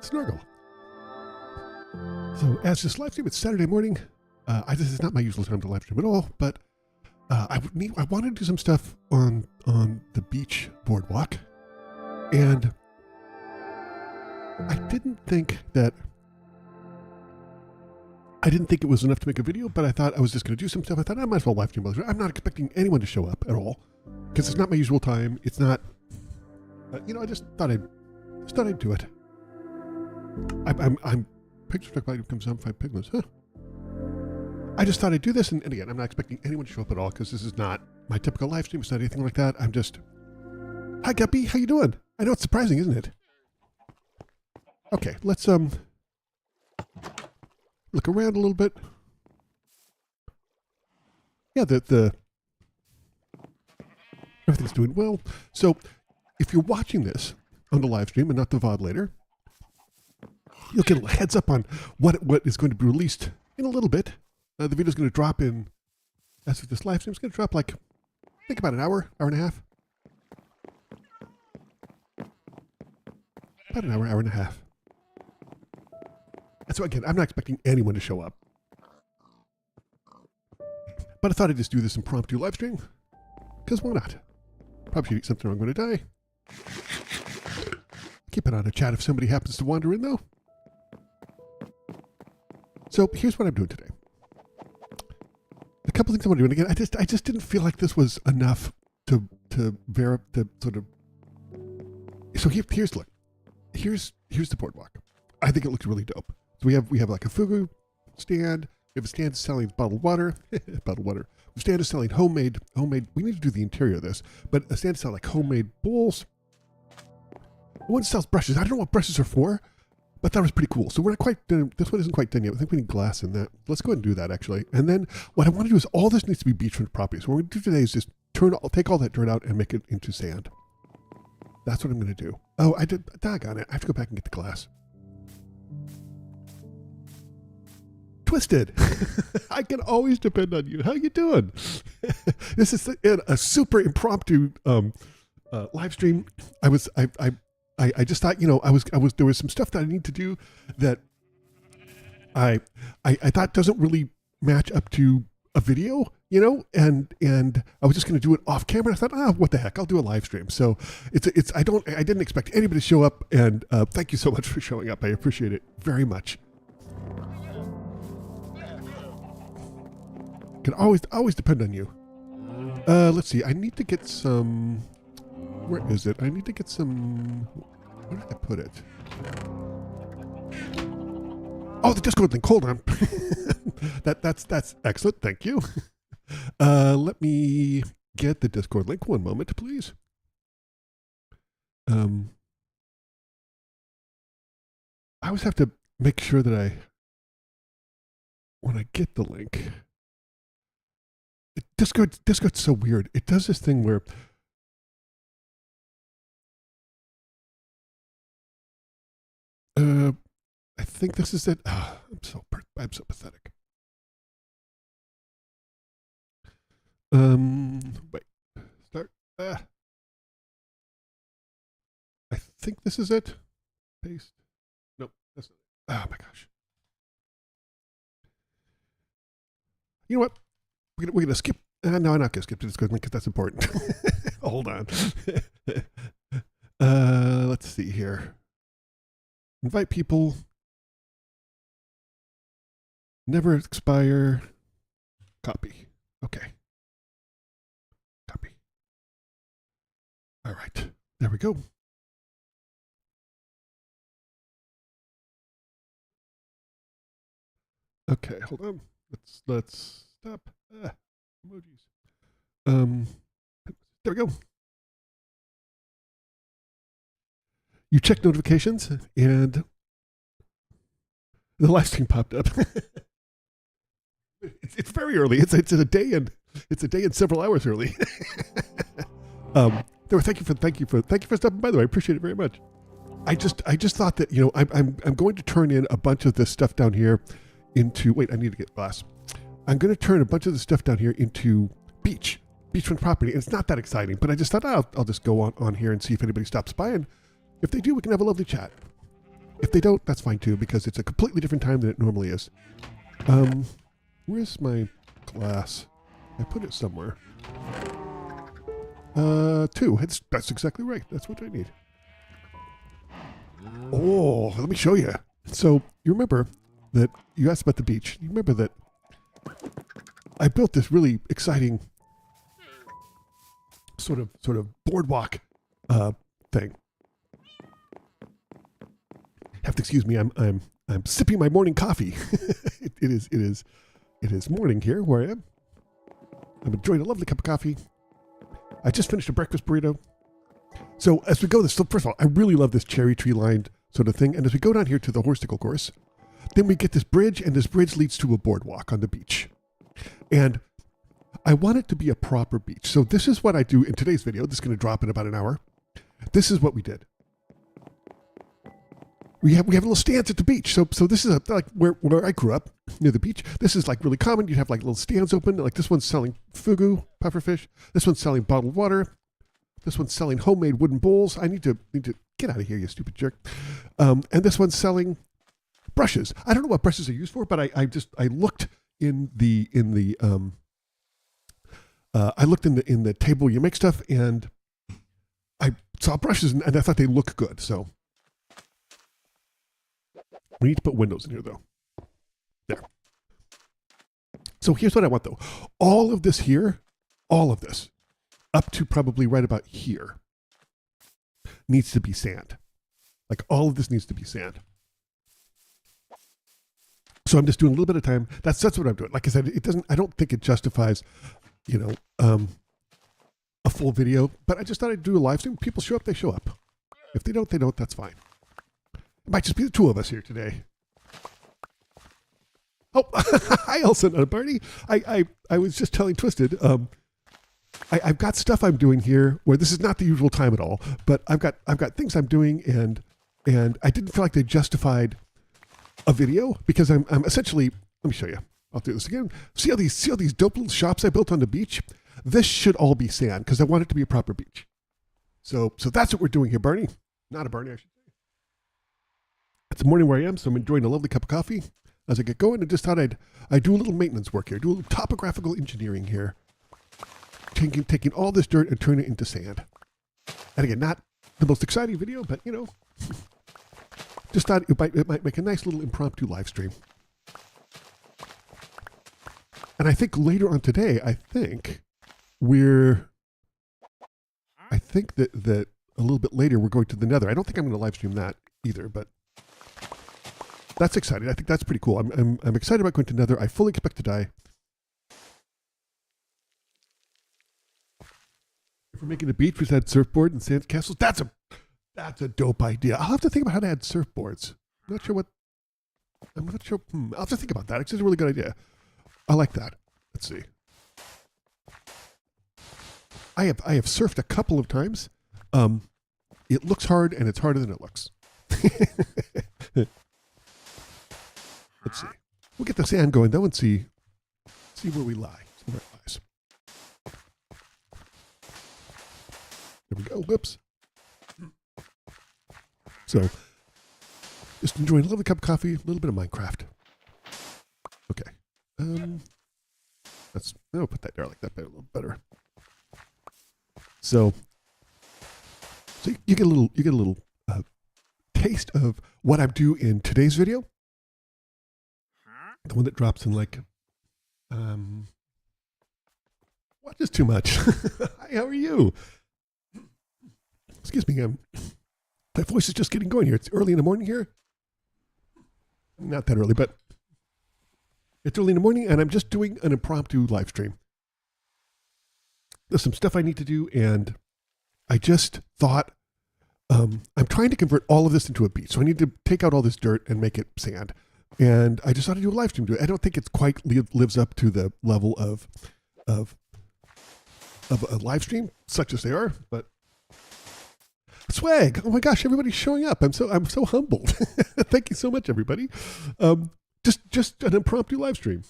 Snurgle. So as this live stream, it's Saturday morning. This is not my usual time to live stream at all, but I wanted to do some stuff on the beach boardwalk, and I didn't think it was enough to make a video, but I thought I was just going to do some stuff. I thought I might as well live stream. I'm not expecting anyone to show up at all because it's not my usual time. It's not, I just thought I'd do it. I'm picture struck by becomes some 5 piglins, huh? I just thought I'd do this, and again, I'm not expecting anyone to show up at all because this is not my typical live stream. It's not anything like that. I'm just, hi Guppy, how you doing? I know it's surprising, isn't it? Okay, let's look around a little bit. Yeah, the everything's doing well. So, if you're watching this on the live stream and not the VOD later, you'll get a heads up on what is going to be released in a little bit. The video's going to drop in, as of this live stream, it's going to drop like, I think about an hour and a half. About an hour and a half. And so again, I'm not expecting anyone to show up. But I thought I'd just do this impromptu live stream, because why not? Probably should eat something or I'm going to die. Keep it on a chat if somebody happens to wander in though. So here's what I'm doing today. A couple things I want to do, and again, I just didn't feel like this was enough to sort of. So here's the boardwalk. I think it looks really dope. So we have like a fugu stand. We have a stand selling bottled water. Bottled water. We stand is selling homemade. We need to do the interior of this, but a stand sells like homemade bowls. One sells brushes. I don't know what brushes are for, but that was pretty cool. So we're not quite done. This one isn't quite done yet. I think we need glass in that. Let's go ahead and do that actually. And then what I want to do is all this needs to be beachfront property. So what we're going to do today is just take all that dirt out and make it into sand. That's what I'm going to do. Oh, I did. Doggone it. I have to go back and get the glass. Twisted. I can always depend on you. How you doing? This is a super impromptu live stream. I just thought, there was some stuff that I need to do that I thought doesn't really match up to a video, and I was just going to do it off camera. I thought, what the heck, I'll do a live stream. So I didn't expect anybody to show up, and thank you so much for showing up. I appreciate it very much. Can always depend on you. Let's see. I need to get some. Where is it? I need to get some. Where did I put it? Oh, the Discord link. Hold on. That's excellent. Thank you. Let me get the Discord link. One moment, please. I always have to make sure that when I get the link. Discord's so weird. It does this thing where I think this is it. I'm so pathetic. Wait. Start. I think this is it. Paste. Nope. That's not it. Oh my gosh. You know what? We're gonna skip. No, I'm not gonna skip to Discord link because that's important. Hold on. Let's see here. Invite people. Never expire. Copy. Okay. Copy. All right. There we go. Okay, hold on. Let's stop. Emojis. There we go. You check notifications, and the live stream popped up. It's very early. It's a day and several hours early. Thank you for stopping by. The way, I appreciate it very much. I just thought that I'm going to turn in a bunch of this stuff down here into. Wait, I need to get glass. I'm going to turn a bunch of the stuff down here into beachfront property. And it's not that exciting, but I just thought I'll just go on here and see if anybody stops by. And if they do, we can have a lovely chat. If they don't, that's fine too, because it's a completely different time than it normally is. Where's my glass? I put it somewhere. 2. That's exactly right. That's what I need. Oh, let me show you. So you remember that you asked about the beach. You remember that I built this really exciting sort of boardwalk thing. Have to excuse me. I'm sipping my morning coffee. It is morning here where I am. I'm enjoying a lovely cup of coffee. I just finished a breakfast burrito. So as we go this, so first of all, I really love this cherry tree lined sort of thing. And as we go down here to the horsicle course, then we get this bridge, and this bridge leads to a boardwalk on the beach. And I want it to be a proper beach. So this is what I do in today's video. This is going to drop in about an hour. This is what we did. We have a little stands at the beach. So this is like where I grew up, near the beach. This is like really common. You'd have like little stands open. Like this one's selling fugu, pufferfish. This one's selling bottled water. This one's selling homemade wooden bowls. I need to get out of here, you stupid jerk. And this one's selling brushes. I don't know what brushes are used for, but I looked in the table you make stuff, and I saw brushes and I thought they look good. So we need to put windows in here though. There. So here's what I want though. All of this here, all of this, up to probably right about here, needs to be sand. Like all of this needs to be sand. So I'm just doing a little bit of time. That's what I'm doing. Like I said, I don't think it justifies, a full video, but I just thought I'd do a live stream. People show up, they show up. If they don't, that's fine. It might just be the two of us here today. Oh, hi, Elson and Barney. I was just telling Twisted, I've got stuff I'm doing here where this is not the usual time at all, but I've got things I'm doing, and I didn't feel like they justified a video because I'm essentially, let me show you. I'll do this again. See all these dope little shops I built on the beach? This should all be sand because I want it to be a proper beach. So that's what we're doing here, Barney. Not a Barney, I should say. It's the morning where I am, so I'm enjoying a lovely cup of coffee as I get going. And just thought I'd do a little maintenance work here, do a little topographical engineering here, taking all this dirt and turning it into sand. And again, not the most exciting video, but just thought it might make a nice little impromptu live stream. And I think later on today, I think that a little bit later we're going to the Nether. I don't think I'm going to live stream that either, but that's exciting. I think that's pretty cool. I'm excited about going to Nether. I fully expect to die. If we're making a beach, we should add surfboard and sand castles. That's a dope idea. I'll have to think about how to add surfboards. I'm not sure. I'll have to think about that. It's just a really good idea. I like that. Let's see. I have surfed a couple of times. It looks hard, and it's harder than it looks. Let's see. We'll get the sand going though and see where we lie. See where it lies. There we go. Whoops. So, just enjoying a lovely cup of coffee, a little bit of Minecraft. Okay. I'll put that there like that a little better. So you get a little taste of what I'm doing in today's video. The one that drops in like, what is too much? Hi, how are you? Excuse me, my voice is just getting going here. It's early in the morning here. Not that early, but it's early in the morning, and I'm just doing an impromptu live stream. There's some stuff I need to do, and I just thought, I'm trying to convert all of this into a beach, so I need to take out all this dirt and make it sand. And I just thought I'd do a live stream to it. I don't think it's quite lives up to the level of a live stream, such as they are, but swag! Oh my gosh, everybody's showing up. I'm so humbled. Thank you so much, everybody. Just an impromptu live stream.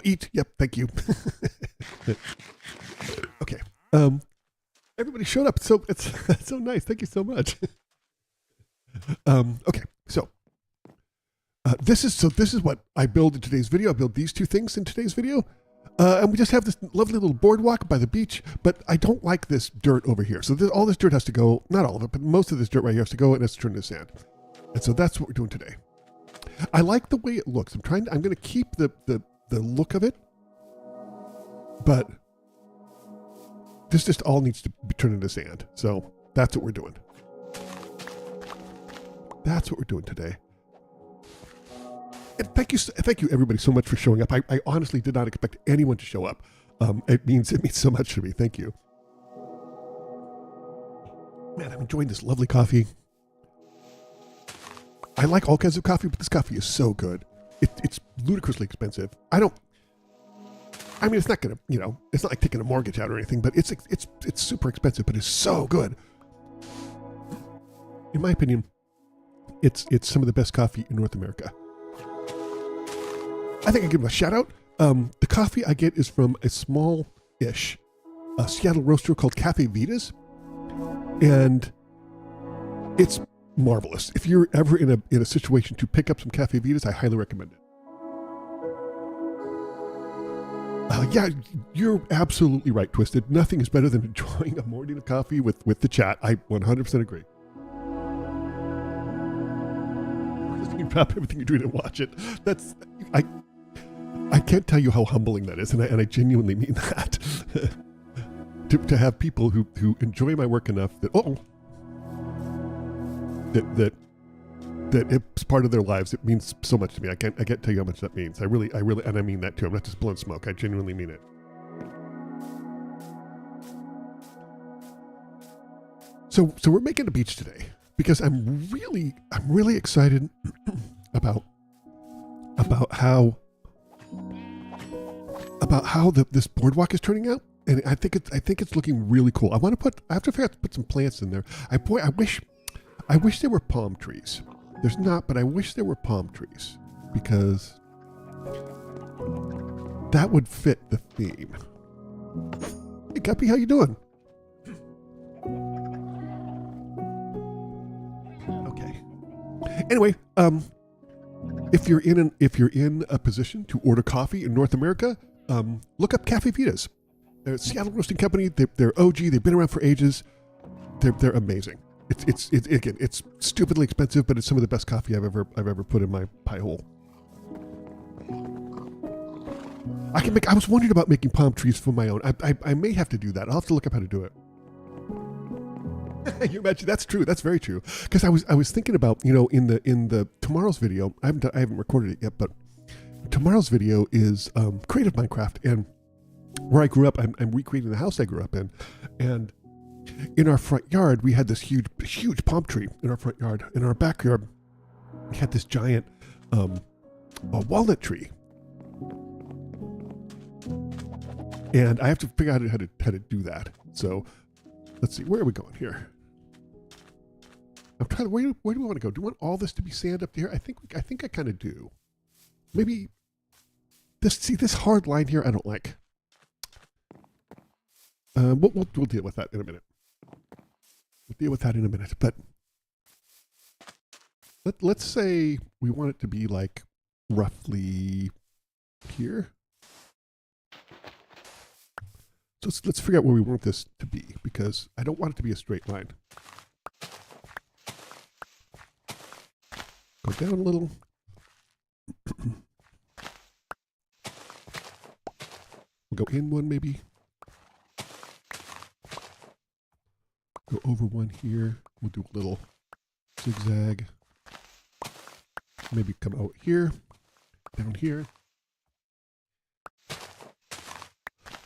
Eat. Yep, thank you. Okay. Everybody showed up. So it's that's so nice. Thank you so much. Okay, so this is what I build in today's video. I build these two things in today's video. And we just have this lovely little boardwalk by the beach, but I don't like this dirt over here. So all this dirt has to go, not all of it, but most of this dirt right here has to go and it's turned into sand. And so that's what we're doing today. I like the way it looks. I'm going to keep the look of it, but this just all needs to be turned into sand. So that's what we're doing. That's what we're doing today. And thank you everybody so much for showing up. I honestly did not expect anyone to show up. It means so much to me. Thank you. Man, I'm enjoying this lovely coffee. I like all kinds of coffee, but this coffee is so good. It's ludicrously expensive. I mean, it's not gonna, it's not like taking a mortgage out or anything, but it's super expensive, but it's so good. In my opinion, it's some of the best coffee in North America. I think I give them a shout out. The coffee I get is from a small-ish Seattle roaster called Cafe Vitas, and it's marvelous. If you're ever in a situation to pick up some Cafe Vitas, I highly recommend it. Yeah, you're absolutely right, Twisted. Nothing is better than enjoying a morning of coffee with the chat. I 100% agree. Just drop everything you're doing and watch it. I can't tell you how humbling that is, and I genuinely mean that. to have people who enjoy my work enough that it's part of their lives. It means so much to me. I can't tell you how much that means. I really, and I mean that too. I'm not just blowing smoke. I genuinely mean it. So we're making a beach today because I'm really excited about how this boardwalk is turning out, and I think it's looking really cool. I have to figure out to put some plants in there. I wish there were palm trees. There's not, but I wish there were palm trees because that would fit the theme. Hey Guppy, how you doing? Okay. Anyway, if you're in a position to order coffee in North America, look up Cafe Vitas. They're a Seattle roasting company. They're OG. They've been around for ages. They're amazing. It's stupidly expensive, but it's some of the best coffee I've ever put in my pie hole. I was wondering about making palm trees for my own. I may have to do that. I'll have to look up how to do it. You imagine that's true. That's very true. Because I was thinking about, in the tomorrow's video. I haven't recorded it yet, but tomorrow's video is Creative Minecraft, and where I grew up. I'm recreating the house I grew up in, and in our front yard we had this huge palm tree in our front yard. In our backyard we had this giant walnut tree, and I have to figure out how to do that. So let's see, where are we going here? I'm trying to, where do we want to go? Do we want all this to be sand up here? I think I kind of do. Maybe this hard line here I don't like. We'll deal with that in a minute. We'll deal with that in a minute. But let's say we want it to be like roughly here. So let's figure out where we want this to be, because I don't want it to be a straight line. Go down a little. We'll go in one maybe. Go over one here. We'll do a little zigzag. Maybe come out here, down here.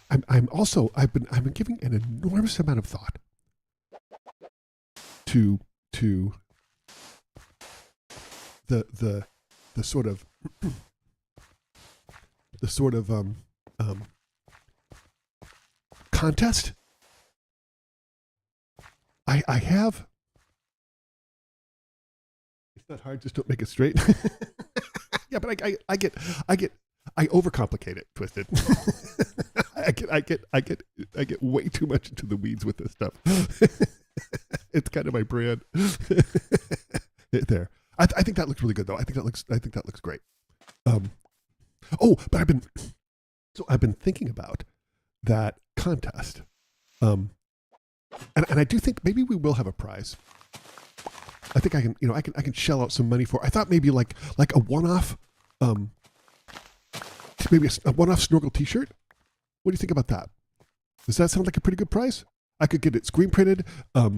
I've been giving an enormous amount of thought to the sort of contest. I have. It's not hard. Just don't make it straight. Yeah, but I overcomplicate it, Twisted. I get way too much into the weeds with this stuff. It's kind of my brand. There. I think that looks really good though. I think that looks great. But I've been thinking about that contest. And I do think maybe we will have a prize. I think I can shell out some money for. I thought maybe like a one-off, maybe a one-off snorkel T-shirt. What do you think about that? Does that sound like a pretty good price? I could get it screen printed. I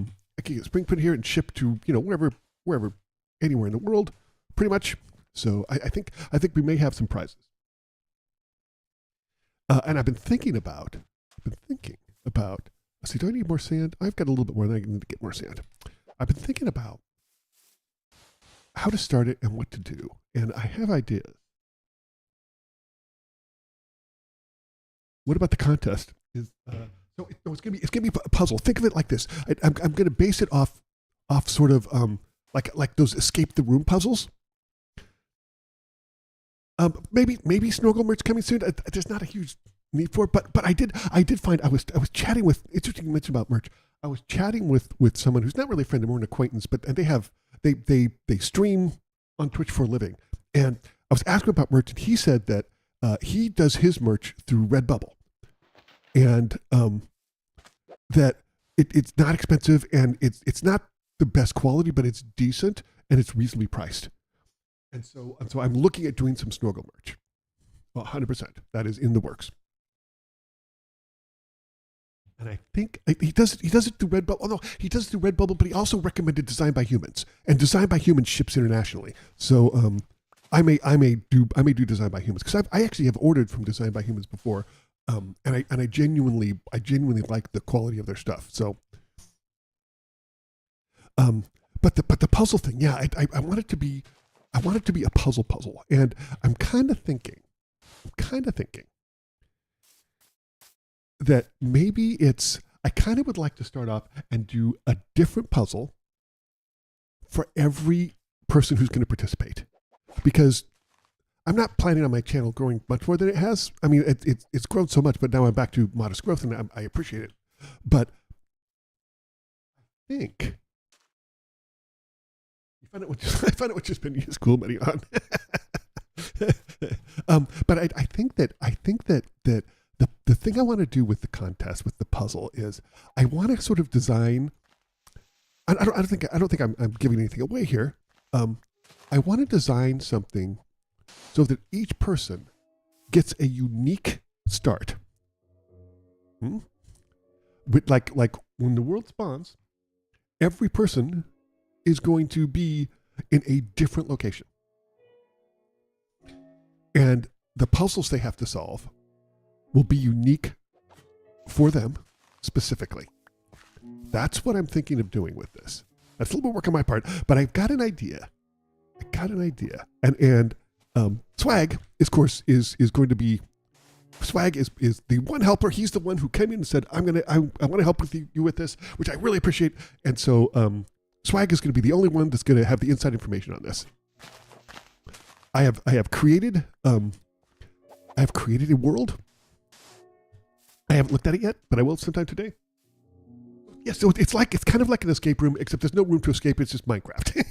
could get screen printed here and shipped to wherever, anywhere in the world, pretty much. So I think we may have some prizes. And I've been thinking about. See, do I need more sand? I've got a little bit more than I need to get more sand. I've been thinking about how to start it and what to do, and I have ideas. What about the contest? It's gonna be a puzzle. Think of it like this. I'm gonna base it off sort of like those escape the room puzzles. Maybe snorkel merch coming soon. There's not a huge need for it, but I did find I was chatting with. Interesting you mentioned about merch. I was chatting with someone who's not really a friend, more an acquaintance, but they stream on Twitch for a living, and I was asking about merch, and he said that he does his merch through Redbubble, and that it's not expensive and it's not the best quality, but it's decent and it's reasonably priced. And so I'm looking at doing some snorkel merch. Well, 100%. That is in the works. And I think he does it through Redbubble. Oh no, he does it through Redbubble, but he also recommended Design by Humans, and Design by Humans ships internationally. So I may do Design by Humans because I actually have ordered from Design by Humans before, and I genuinely like the quality of their stuff. So, but the puzzle thing, yeah, I want it to be a puzzle, and I'm kind of thinking that maybe I kind of would like to start off and do a different puzzle for every person who's going to participate, because I'm not planning on my channel growing much more than it has. I mean, it's grown so much, but now I'm back to modest growth, and I appreciate it. But I think I find out what you spend your school money on. But I think that the thing I want to do with the contest, with the puzzle, is I want to sort of design. I don't think I'm giving anything away here. I want to design something so that each person gets a unique start. With like when the world spawns, every person is going to be in a different location, and the puzzles they have to solve will be unique for them specifically. That's what I'm thinking of doing with this. That's a little bit work on my part, but I've got an idea. And Swag, of course, is going to be. Swag is the one helper. He's the one who came in and said, I want to help with you with this, which I really appreciate. And so Swag is going to be the only one that's going to have the inside information on this. I have created a world. I haven't looked at it yet, but I will sometime today. Yeah, so it's kind of like an escape room, except there's no room to escape. It's just Minecraft.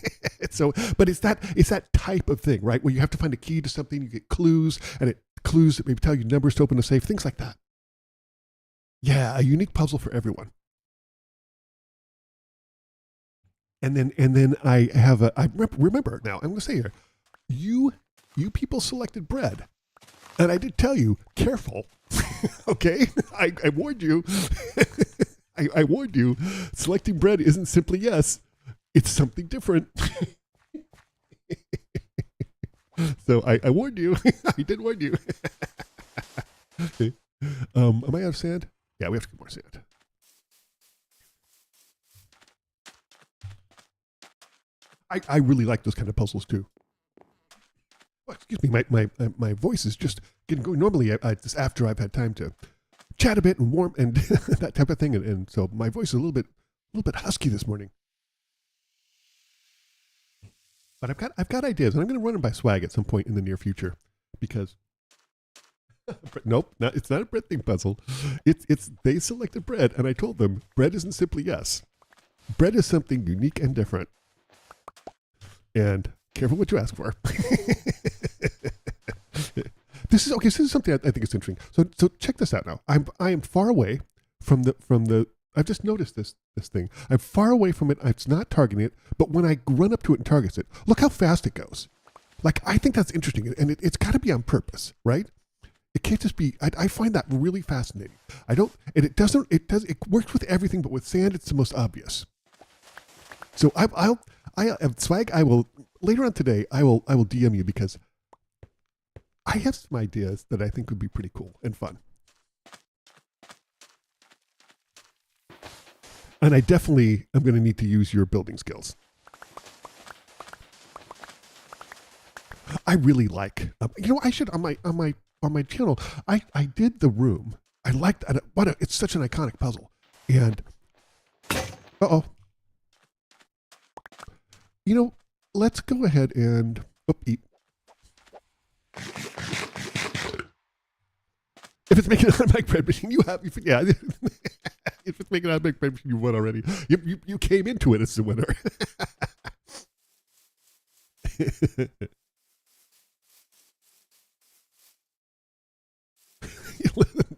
But it's that type of thing, right? Where you have to find a key to something, you get clues, and clues that maybe tell you numbers to open a safe, things like that. Yeah, a unique puzzle for everyone. And then I have I remember now. I'm going to say here, you people selected bread, and I did tell you, careful. Okay, I warned you. I warned you. Selecting bread isn't simply yes; it's something different. So I warned you. I did warn you. Am I out of sand? Yeah, we have to get more sand. I really like those kind of puzzles too. Oh, excuse me, my voice is just getting going. Normally, just after I've had time to chat a bit and warm and that type of thing, and so my voice is a little bit husky this morning. But I've got ideas, and I'm going to run them by Swag at some point in the near future, because Nope, it's not a bread thing puzzle. It's they selected bread, and I told them bread isn't simply yes. Bread is something unique and different. And careful what you ask for. This is okay. This is something I think is interesting. So check this out now. I am far away from the. I've just noticed this thing. I'm far away from it. It's not targeting it, but when I run up to it and targets it, look how fast it goes. Like, I think that's interesting, and it's got to be on purpose, right? It can't just be. I find that really fascinating. I don't, and it doesn't. It does. It works with everything, but with sand, it's the most obvious. So Swag. I will later on today. I will DM you because I have some ideas that I think would be pretty cool and fun. And I definitely am going to need to use your building skills. I really like, I should on my channel. I did the room. I liked it's such an iconic puzzle. And let's go ahead and eat. If it's making an automatic bread machine, yeah. If it's making an automatic bread machine, you won already. You came into it as the winner.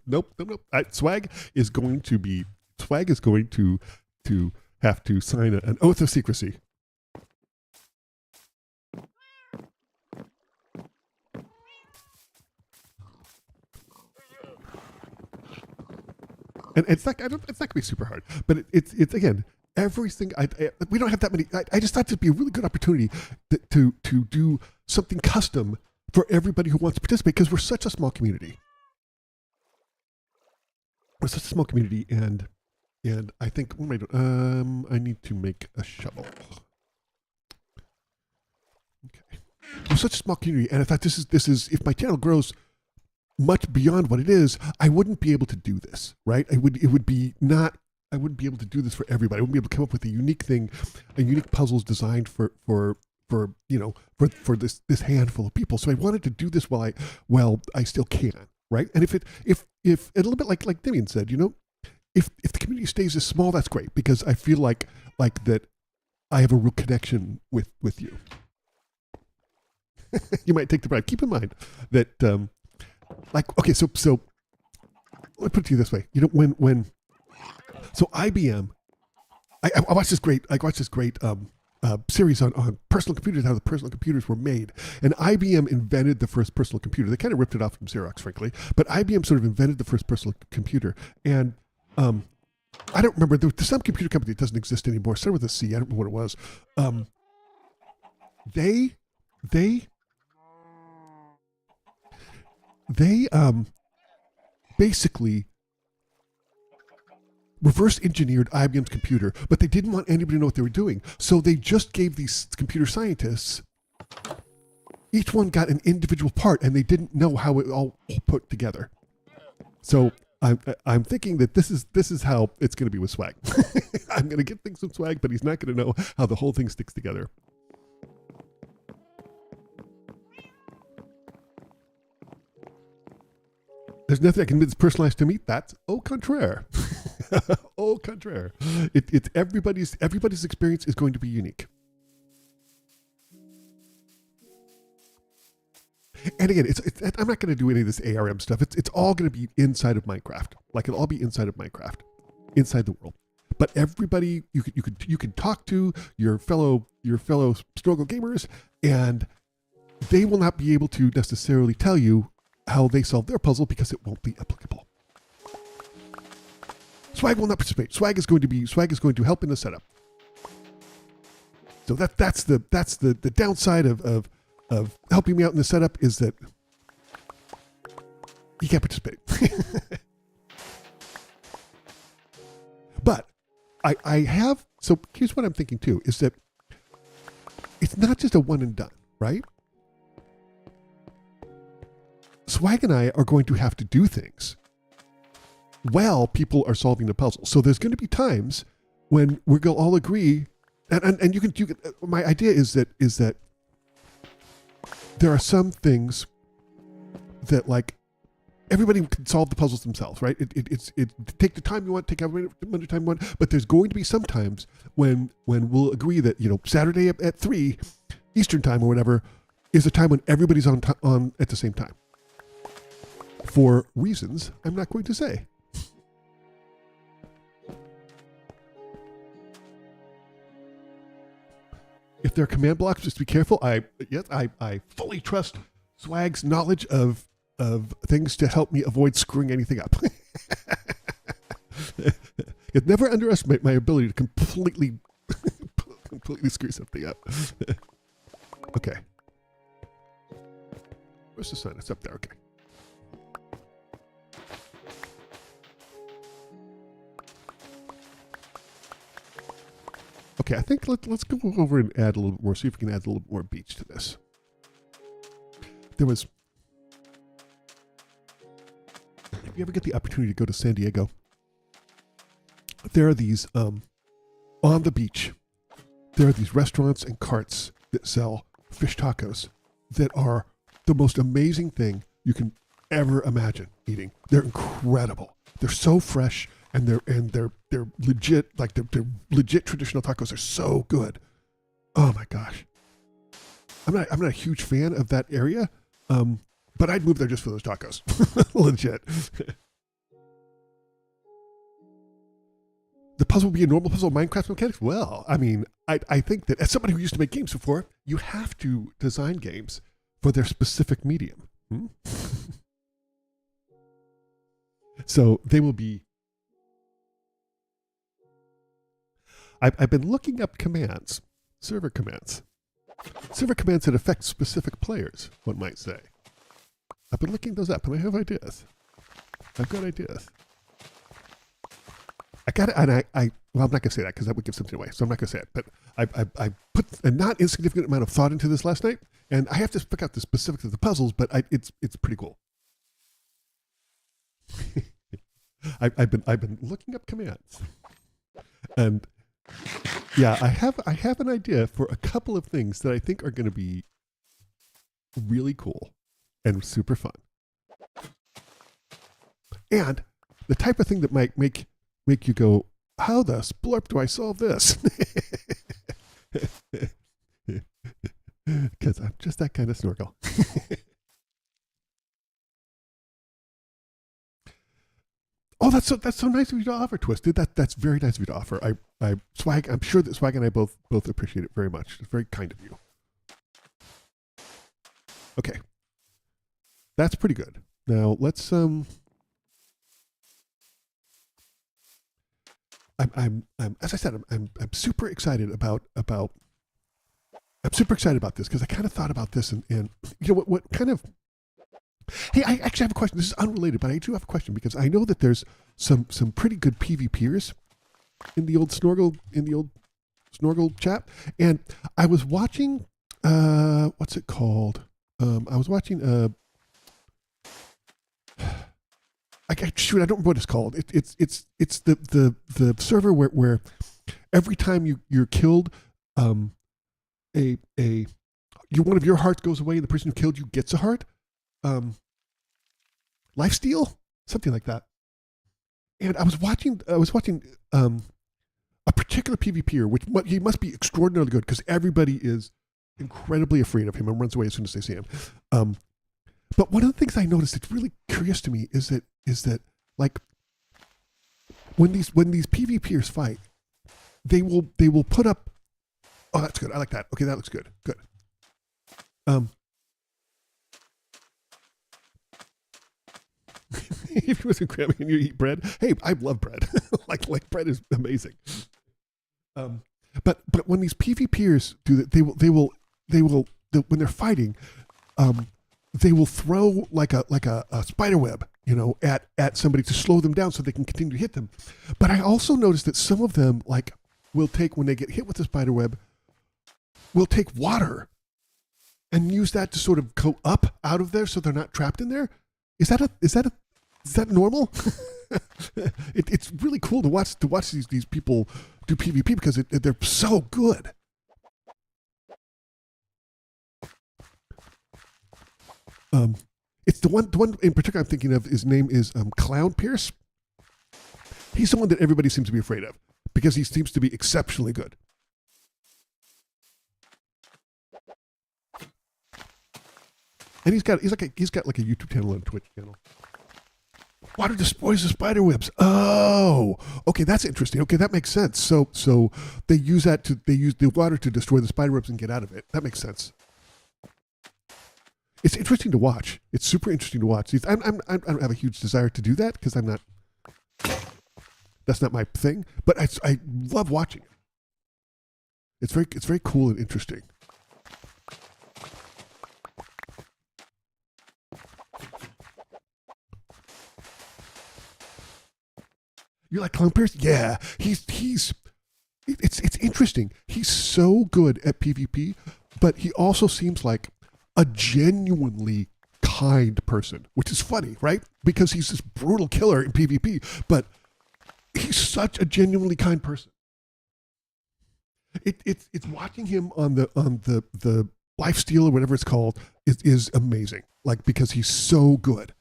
Nope. Swag is going to have to sign an oath of secrecy. And it's not gonna be super hard, but it's again, everything. We don't have that many. I just thought it'd be a really good opportunity to do something custom for everybody who wants to participate, because we're such a small community. We're such a small community, and I think what am I doing? I need to make a shovel. Okay, we're such a small community, and I thought this is if my channel grows much beyond what it is, I wouldn't be able to do this, right? I wouldn't be able to do this for everybody. I wouldn't be able to come up with a unique thing, a unique puzzles designed for this handful of people. So I wanted to do this while I still can, right? And if a little bit like Damien said, if the community stays as small, that's great, because I feel like that I have a real connection with you. You might take the bribe. Keep in mind that okay, so let me put it to you this way. So IBM, I watched this great series on personal computers, how the personal computers were made. And IBM invented the first personal computer. They kind of ripped it off from Xerox, frankly, but IBM sort of invented the first personal computer. And I don't remember, there's some computer company that doesn't exist anymore. It started with a C. I don't remember what it was. They basically reverse engineered IBM's computer, but they didn't want anybody to know what they were doing. So they just gave these computer scientists, each one got an individual part, and they didn't know how it all put together. So I'm thinking that this is how it's going to be with Swag. I'm going to get things from Swag, but he's not going to know how the whole thing sticks together. There's nothing I can make that's personalized to me. That's au contraire. Au contraire. It's everybody's experience is going to be unique. And again, I'm not going to do any of this ARM stuff. It's all going to be inside of Minecraft. Like, it'll all be inside of Minecraft, inside the world. But everybody you can talk to, your fellow struggle gamers, and they will not be able to necessarily tell you how they solve their puzzle, because it won't be applicable. Swag will not participate. Swag is going to help in the setup. So that's the downside of helping me out in the setup, is that you can't participate. But I have, so here's what I'm thinking too, is that it's not just a one and done, right? Swag and I are going to have to do things while people are solving the puzzle. So there's going to be times when we'll all agree, and you can. My idea is that there are some things that, like, everybody can solve the puzzles themselves, right? It's take the time you want, take however much time you want, but there's going to be some times when we'll agree that, you know, Saturday at 3 Eastern time or whatever is a time when everybody's on at the same time. For reasons I'm not going to say. If there are command blocks, just be careful. I fully trust Swag's knowledge of things to help me avoid screwing anything up. You'd never underestimate my ability to completely screw something up. Okay. Where's the sign? It's up there. Okay. Okay, I think let's go over and add a little bit more, see if we can add a little bit more beach to this. There was... If you ever get the opportunity to go to San Diego, there are these, on the beach, there are these restaurants and carts that sell fish tacos that are the most amazing thing you can ever imagine eating. They're incredible. They're so fresh. And they're legit, like they're legit traditional tacos. Are so good. Oh my gosh. I'm not a huge fan of that area, but I'd move there just for those tacos. Legit. The puzzle would be a normal puzzle, Minecraft mechanics. Well, I mean, I think that as somebody who used to make games before, you have to design games for their specific medium. So they will be. I've been looking up commands, server commands that affect specific players, one might say. I've been looking those up, and I have ideas. I've got ideas. I got it, and well, I'm not going to say that because that would give something away, so I'm not going to say it. But I put a not insignificant amount of thought into this last night, and I have to pick out the specifics of the puzzles, but it's pretty cool. I've been looking up commands, and yeah, I have an idea for a couple of things that I think are going to be really cool and super fun, and the type of thing that might make you go, how the splurp do I solve this? Because I'm just that kind of snorkel. Oh, that's so nice of you to offer, Twisted. That's very nice of you to offer. Swag. I'm sure that Swag and I both appreciate it very much. It's very kind of you. Okay, that's pretty good. Now let's I'm as I said, I'm super excited about I'm super excited about this because I kind of thought about this and you know what kind of. Hey, I actually have a question. This is unrelated, but I do have a question because I know that there's some pretty good PvPers in the old Snorkel chat, and I was watching what's it called? I was watching I don't remember what it's called. It's the server where every time you're killed, one of your hearts goes away and the person who killed you gets a heart. Lifesteal, something like that. And I was watching a particular PvPer, which he must be extraordinarily good because everybody is incredibly afraid of him and runs away as soon as they see him. But one of the things I noticed that's really curious to me is that like when these PvPers fight, they will put up. Oh, that's good. I like that. Okay, that looks good. Good. If you wasn't cramming and you eat bread, hey, I love bread. like bread is amazing. But when these PvPers do that, they will when they're fighting, they will throw like a spider web, you know, at somebody to slow them down so they can continue to hit them. But I also noticed that some of them will take, when they get hit with the spider web, will take water and use that to sort of go up out of there so they're not trapped in there. Is that normal? It's really cool to watch these people do PvP because they're so good. It's the one in particular I'm thinking of. His name is Clown Pierce. He's the one that everybody seems to be afraid of because he seems to be exceptionally good. And he's got like a YouTube channel and a Twitch channel. Water destroys the spider webs. Oh, okay, that's interesting. Okay, that makes sense. So they use the water to destroy the spider webs and get out of it. That makes sense. It's interesting to watch. It's super interesting to watch. I don't have a huge desire to do that because I'm not. That's not my thing. But I love watching it. It's very cool and interesting. You like Clown Pierce? Yeah, it's interesting. He's so good at PvP, but he also seems like a genuinely kind person, which is funny, right? Because he's this brutal killer in PvP, but he's such a genuinely kind person. It's watching him on the lifesteal or whatever it's called is amazing. Like because he's so good.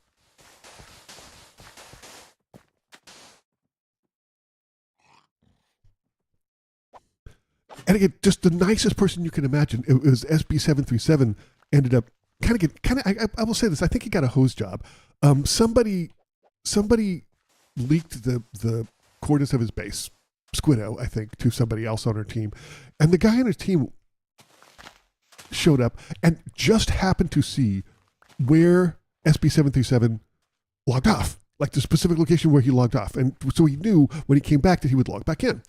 And again, just the nicest person you can imagine. It was SB737 ended up I will say this. I think he got a hose job. Somebody leaked the coordinates of his base, Squiddo, I think, to somebody else on our team, and the guy on his team showed up and just happened to see where SB737 logged off, like the specific location where he logged off, and so he knew when he came back that he would log back in.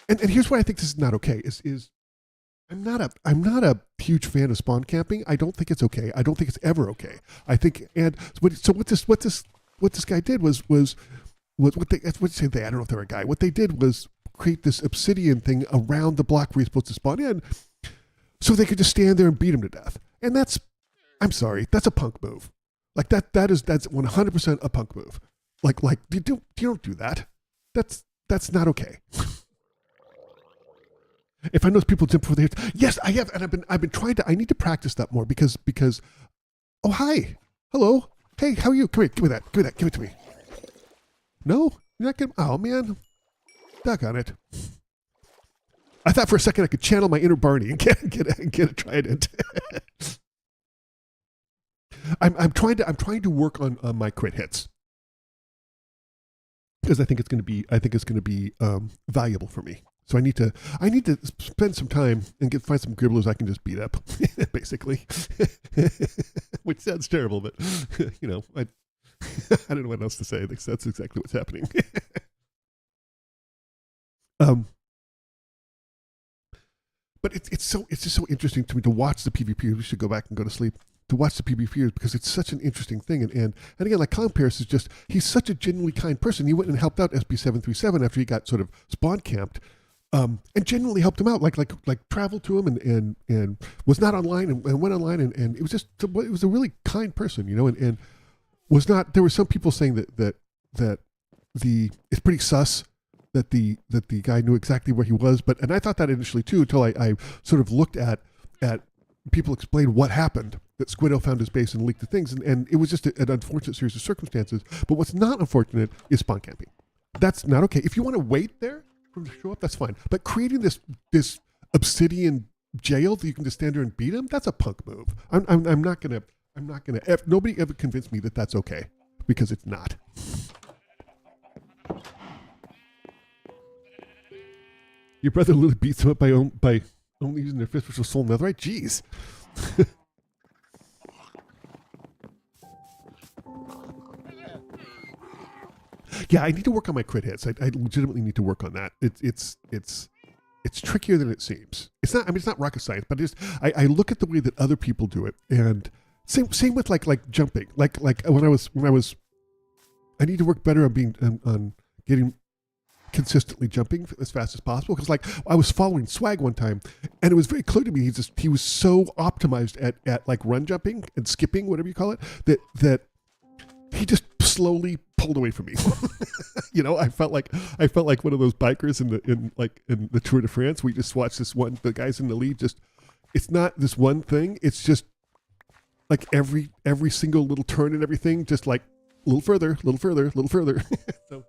And here's why I think this is not okay. Is I'm not a huge fan of spawn camping. I don't think it's okay. I don't think it's ever okay. I think what this guy did was what they say they I don't know if they're a guy. What they did was create this obsidian thing around the block where you're supposed to spawn in, so they could just stand there and beat him to death. And I'm sorry, that's a punk move. Like that's 100% a punk move. Like you don't do that. That's not okay. If I know people jump for the hits, yes, I have, and I've been trying to. I need to practice that more because. Oh hi, hello, hey, how are you? Come here, give me that, give it to me. No, you're not getting. Oh man, doggone it. I thought for a second I could channel my inner Barney and get a trident. I'm trying to work on my crit hits because I think it's going to be valuable for me. So I need to spend some time and find some gribblers I can just beat up, basically. Which sounds terrible, but you know, I don't know what else to say. That's exactly what's happening. But it's just so interesting to me to watch the PvP. We should go back and go to sleep to watch the PvPers because it's such an interesting thing. And again, like Clown Pierce is just he's such a genuinely kind person. He went and helped out SB737 after he got sort of spawn camped. And genuinely helped him out, like traveled to him and was not online and went online and it was a really kind person, you know, and was not. There were some people saying that it's pretty sus that the guy knew exactly where he was, and I thought that initially too until I sort of looked at people explain what happened, that Squiddo found his base and leaked the things, and it was just an unfortunate series of circumstances. But what's not unfortunate is spawn camping. That's not okay. If you want to wait there for him to show up, that's fine. But creating this obsidian jail that you can just stand there and beat him, that's a punk move. I'm not gonna. Nobody ever convinced me that that's okay because it's not. Your brother literally beats him up by only using their fist, which was soul netherite. Jeez. Yeah, I need to work on my crit hits. I legitimately need to work on that. It's trickier than it seems. It's not rocket science, but I look at the way that other people do it, and same with like jumping. Like when I was, I need to work better on getting consistently jumping as fast as possible because like I was following Swag one time and it was very clear to me he was so optimized at like run jumping and skipping, whatever you call it, that he just slowly pulled away from me. You know, I felt like one of those bikers in the Tour de France. We just watched the guys in the lead. Just it's not this one thing. It's just like every single little turn and everything, just like a little further, a little further, a little further. So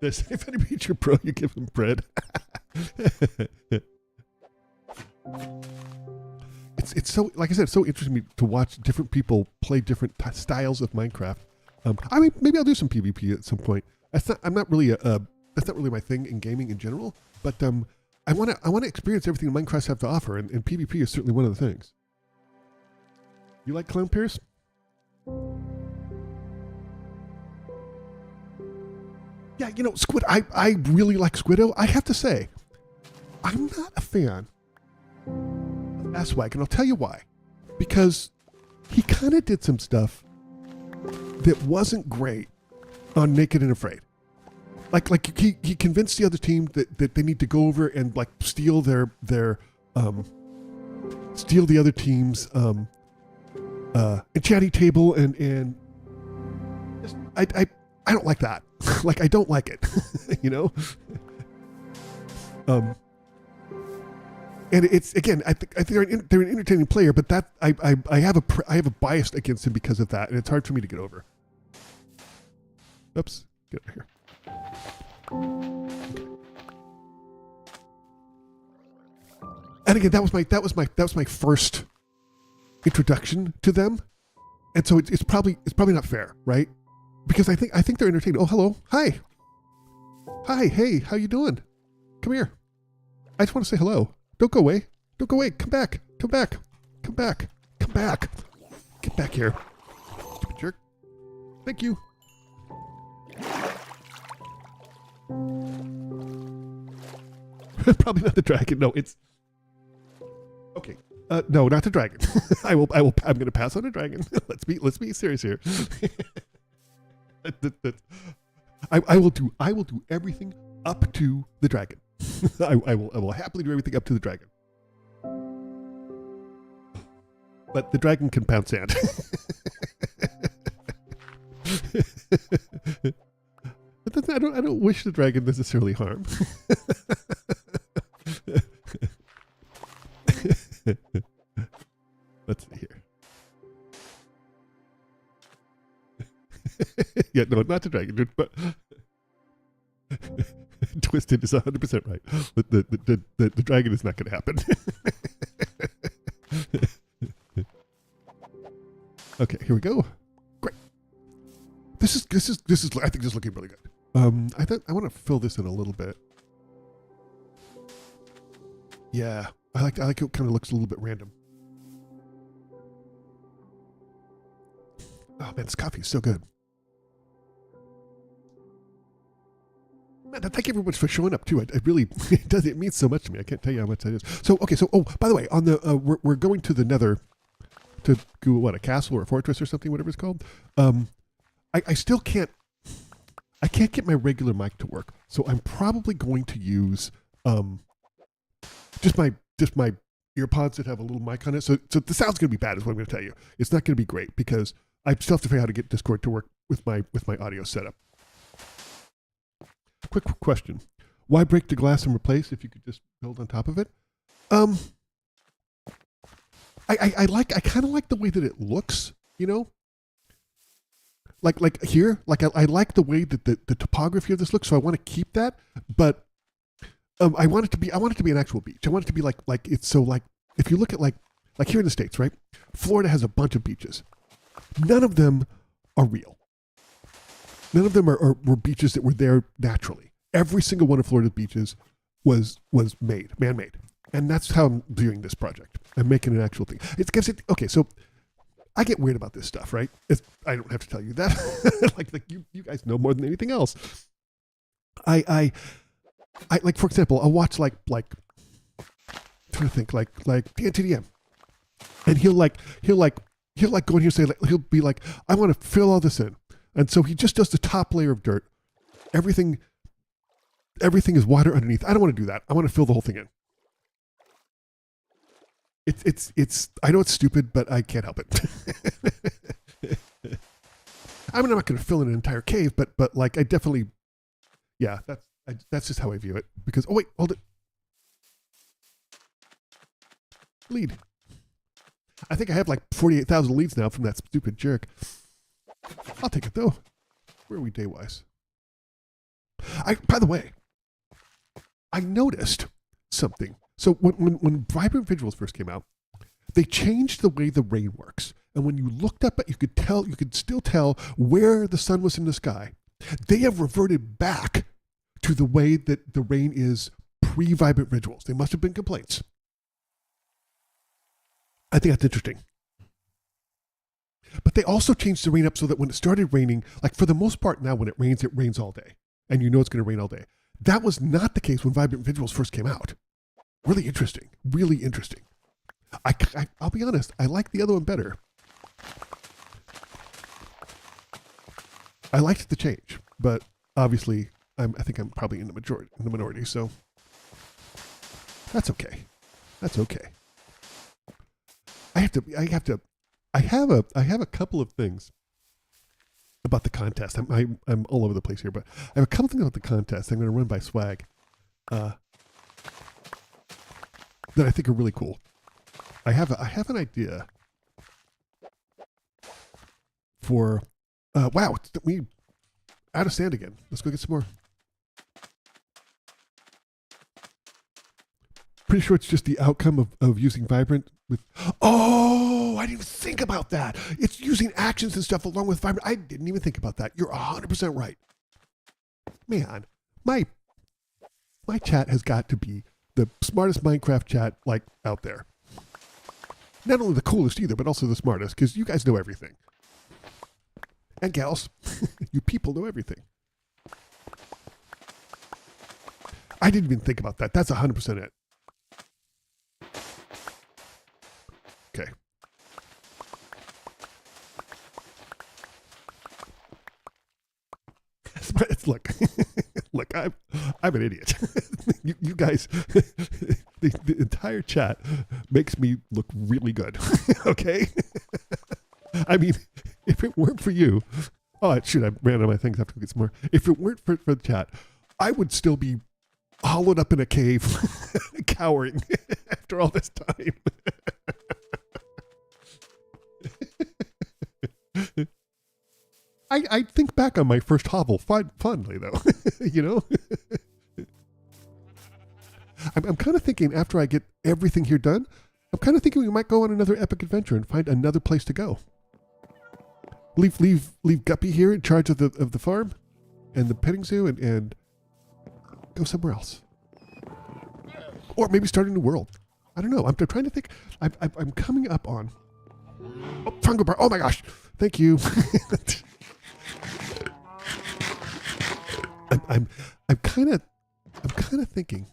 this, if anybody beats your pro, you give him bread. It's so, like I said, it's so interesting to watch different people play different styles of Minecraft. I mean, maybe I'll do some PvP at some point. That's not really my thing in gaming in general. But I want to experience everything Minecraft have to offer, and PvP is certainly one of the things. You like Clown Pierce? Yeah, you know, Squid. I really like Squiddo. I have to say, I'm not a fan of Aswag, and I'll tell you why. Because he kind of did some stuff that wasn't great on Naked and Afraid. Like he convinced the other team that they need to go over and like steal their steal the other team's enchanting table and just, I don't like that. Like I don't like it, you know. And it's, again, I think they're an entertaining player, but that I have a bias against him because of that, and it's hard for me to get over. Oops, get over here. And again, that was my first introduction to them, and so it's probably not fair, right? Because I think they're entertaining. Oh, hello, hi, hey, how you doing? Come here. I just want to say hello. Don't go away. Don't go away. Come back. Come back. Come back. Come back. Get back here. Stupid jerk. Thank you. Probably not the dragon. No, it's okay. No, not the dragon. I'm going to pass on the dragon. Let's be serious here. I will do everything up to the dragon. I will happily do everything up to the dragon. But the dragon can pound sand. But I don't wish the dragon necessarily harm. Let's see here. Yeah, no, not the dragon, but Twisted is 100% right. The dragon is not going to happen. Okay, here we go. Great. This is. I think this is looking really good. I want to fill this in a little bit. Yeah, I like it. Kind of looks a little bit random. Oh man, this coffee is so good. Man, thank you very much for showing up too. I really, it means so much to me. I can't tell you how much that is. So okay, so by the way, on the we're going to the Nether to go, what, a castle or a fortress or something, whatever it's called. I still can't. I can't get my regular mic to work, so I'm probably going to use just my earpods that have a little mic on it. So the sound's going to be bad, is what I'm going to tell you. It's not going to be great because I still have to figure out how to get Discord to work with my audio setup. Quick question: why break the glass and replace if you could just build on top of it? I kind of like the way that it looks, you know. Like here, I like the way that the topography of this looks, so I want to keep that. But I want it to be an actual beach. I want it to be like it's so like if you look at like here in the States, right? Florida has a bunch of beaches. None of them are real. None of them were beaches that were there naturally. Every single one of Florida's beaches was man-made. And that's how I'm viewing this project. I'm making an actual thing. Okay, so I get weird about this stuff, right? I don't have to tell you that. like you guys know more than anything else. I like, for example, I'll watch like I'm trying to think like the NTDM, and he'll go in here and say, he'll be like, I want to fill all this in, and so he just does the top layer of dirt. Everything is water underneath. I don't want to do that. I want to fill the whole thing in. It's I know it's stupid, but I can't help it. I mean, I'm not going to fill in an entire cave, but like I definitely, yeah, that's just how I view it. Because, oh wait, hold it. Lead. I think I have like 48,000 leads now from that stupid jerk. I'll take it though. Where are we day-wise? By the way, I noticed something. So when Vibrant Visuals first came out, they changed the way the rain works. And when you looked up, you could still tell where the sun was in the sky. They have reverted back to the way that the rain is pre-Vibrant Visuals. They must have been complaints. I think that's interesting. But they also changed the rain up so that when it started raining, like for the most part now when it rains all day. And you know it's going to rain all day. That was not the case when Vibrant Visuals first came out. Really interesting. Really interesting. I'll be honest, I like the other one better. I liked the change, but obviously I think I'm probably in the minority, so that's okay. That's okay. I have a couple of things about the contest. I'm all over the place here, but I have a couple things about the contest I'm going to run by Swag that I think are really cool. I have an idea for wow, we out of sand again. Let's go get some more. Pretty sure it's just the outcome of using Vibrant with. Oh, I didn't even think about that. It's using actions and stuff along with Vibrant. I didn't even think about that. You're 100% right. Man, my chat has got to be the smartest Minecraft chat like out there. Not only the coolest either, but also the smartest, because you guys know everything. And gals, you people know everything. I didn't even think about that. That's 100% it. Okay. Look, look, I'm an idiot. you guys, the entire chat makes me look really good. Okay? I mean, if it weren't for you, shoot, I ran out of my things. I have to get some more. If it weren't for the chat, I would still be hollowed up in a cave, cowering after all this time. I think back on my first hovel fondly, though. You know? I'm kind of thinking after I get everything here done, I'm kind of thinking we might go on another epic adventure and find another place to go. Leave Guppy here in charge of the farm and the petting zoo and go somewhere else. Or maybe start a new world. I don't know. I'm trying to think. I'm coming up on. Oh, fungal bar. Oh my gosh. Thank you. I'm kind of thinking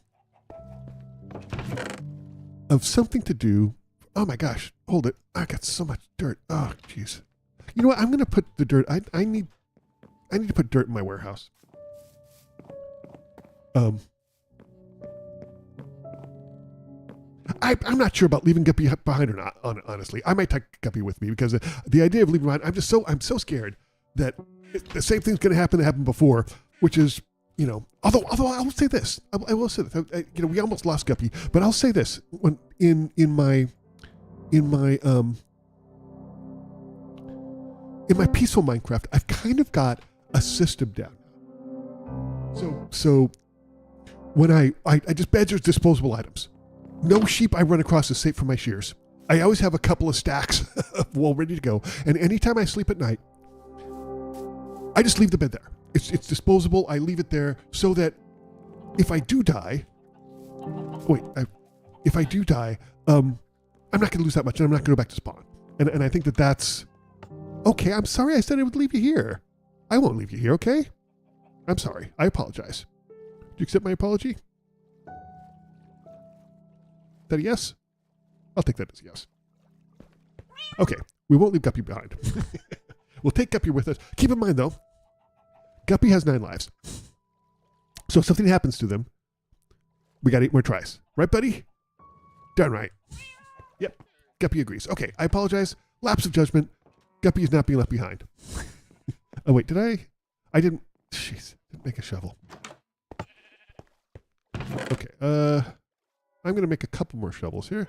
of something to do. Oh my gosh. Hold it. I got so much dirt. Oh, jeez. You know what? I'm going to put the dirt. I need to put dirt in my warehouse. I'm not sure about leaving Guppy behind or not, honestly. I might take Guppy with me because the idea of leaving behind, I'm so scared that the same thing's going to happen that happened before, which is, you know, although I will say this. I will say this. You know, we almost lost Guppy, but I'll say this. When in my peaceful Minecraft, I've kind of got a system down. So when I just badgers disposable items. No sheep I run across is safe from my shears. I always have a couple of stacks of wool ready to go. And anytime I sleep at night, I just leave the bed there. It's disposable. I leave it there so that if I do die, if I do die, I'm not going to lose that much and I'm not going to go back to spawn. And I think that's okay. I'm sorry I said I would leave you here. I won't leave you here, okay? I'm sorry. I apologize. Do you accept my apology? That a yes? I'll take that as a yes. Okay, we won't leave Guppy behind. We'll take Guppy with us. Keep in mind, though, Guppy has 9 lives. So if something happens to them, we got 8 more tries. Right, buddy? Darn right. Yep, Guppy agrees. Okay, I apologize. Lapse of judgment. Guppy is not being left behind. Oh, wait, did I? I didn't. Jeez, didn't make a shovel. Okay, I'm going to make a couple more shovels here.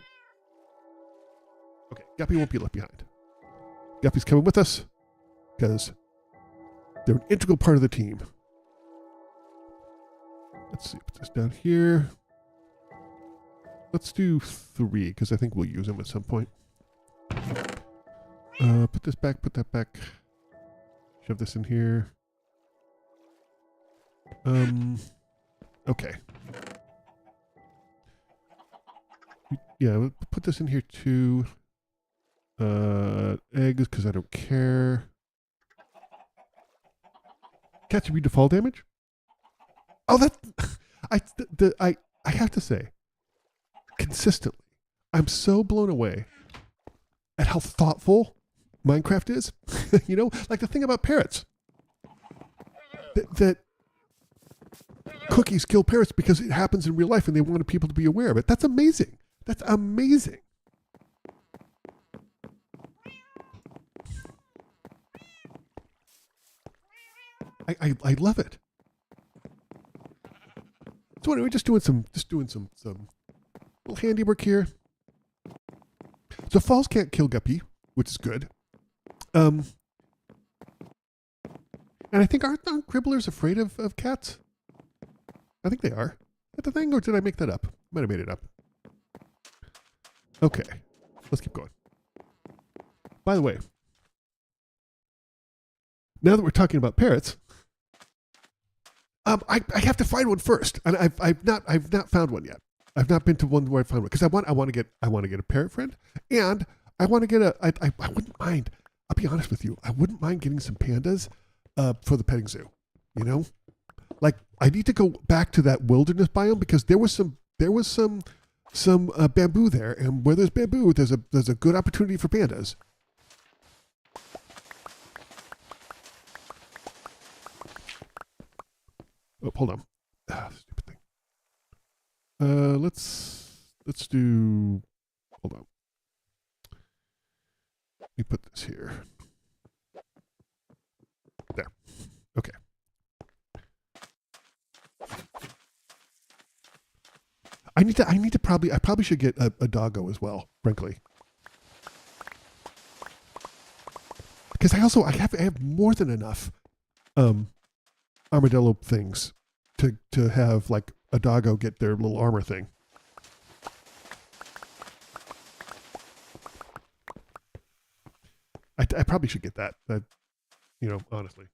Okay, Guppy won't be left behind. Guppy's coming with us because they're an integral part of the team. Let's see, put this down here. Let's do 3 because I think we'll use them at some point. Put this back, put that back. Shove this in here. Okay. Yeah, we'll put this in here too. Eggs, because I don't care. Cats immune to fall damage? Oh, that I have to say, consistently, I'm so blown away at how thoughtful Minecraft is. You know, like the thing about parrots. That cookies kill parrots because it happens in real life and they wanted people to be aware of it. That's amazing. That's amazing. I love it. So anyway, just doing some little handiwork here. So falls can't kill Guppy, which is good. And I think aren't cribblers afraid of cats? I think they are. Is that the thing, or did I make that up? Might have made it up. Okay, let's keep going. By the way, now that we're talking about parrots, I have to find one first, and I've not found one yet. I've not been to one where I found one because I want to get a parrot friend, and I want to get I wouldn't mind. I'll be honest with you, I wouldn't mind getting some pandas for the petting zoo. You know, like I need to go back to that wilderness biome because there was some bamboo there, and where there's bamboo, there's a good opportunity for pandas. Oh, hold on. Stupid thing. Let's do. Hold on. Let me put this here. There. Okay. I probably should get a doggo as well, frankly. Because I have more than enough armadillo things to have like a doggo get their little armor thing. I probably should get that. You know, honestly.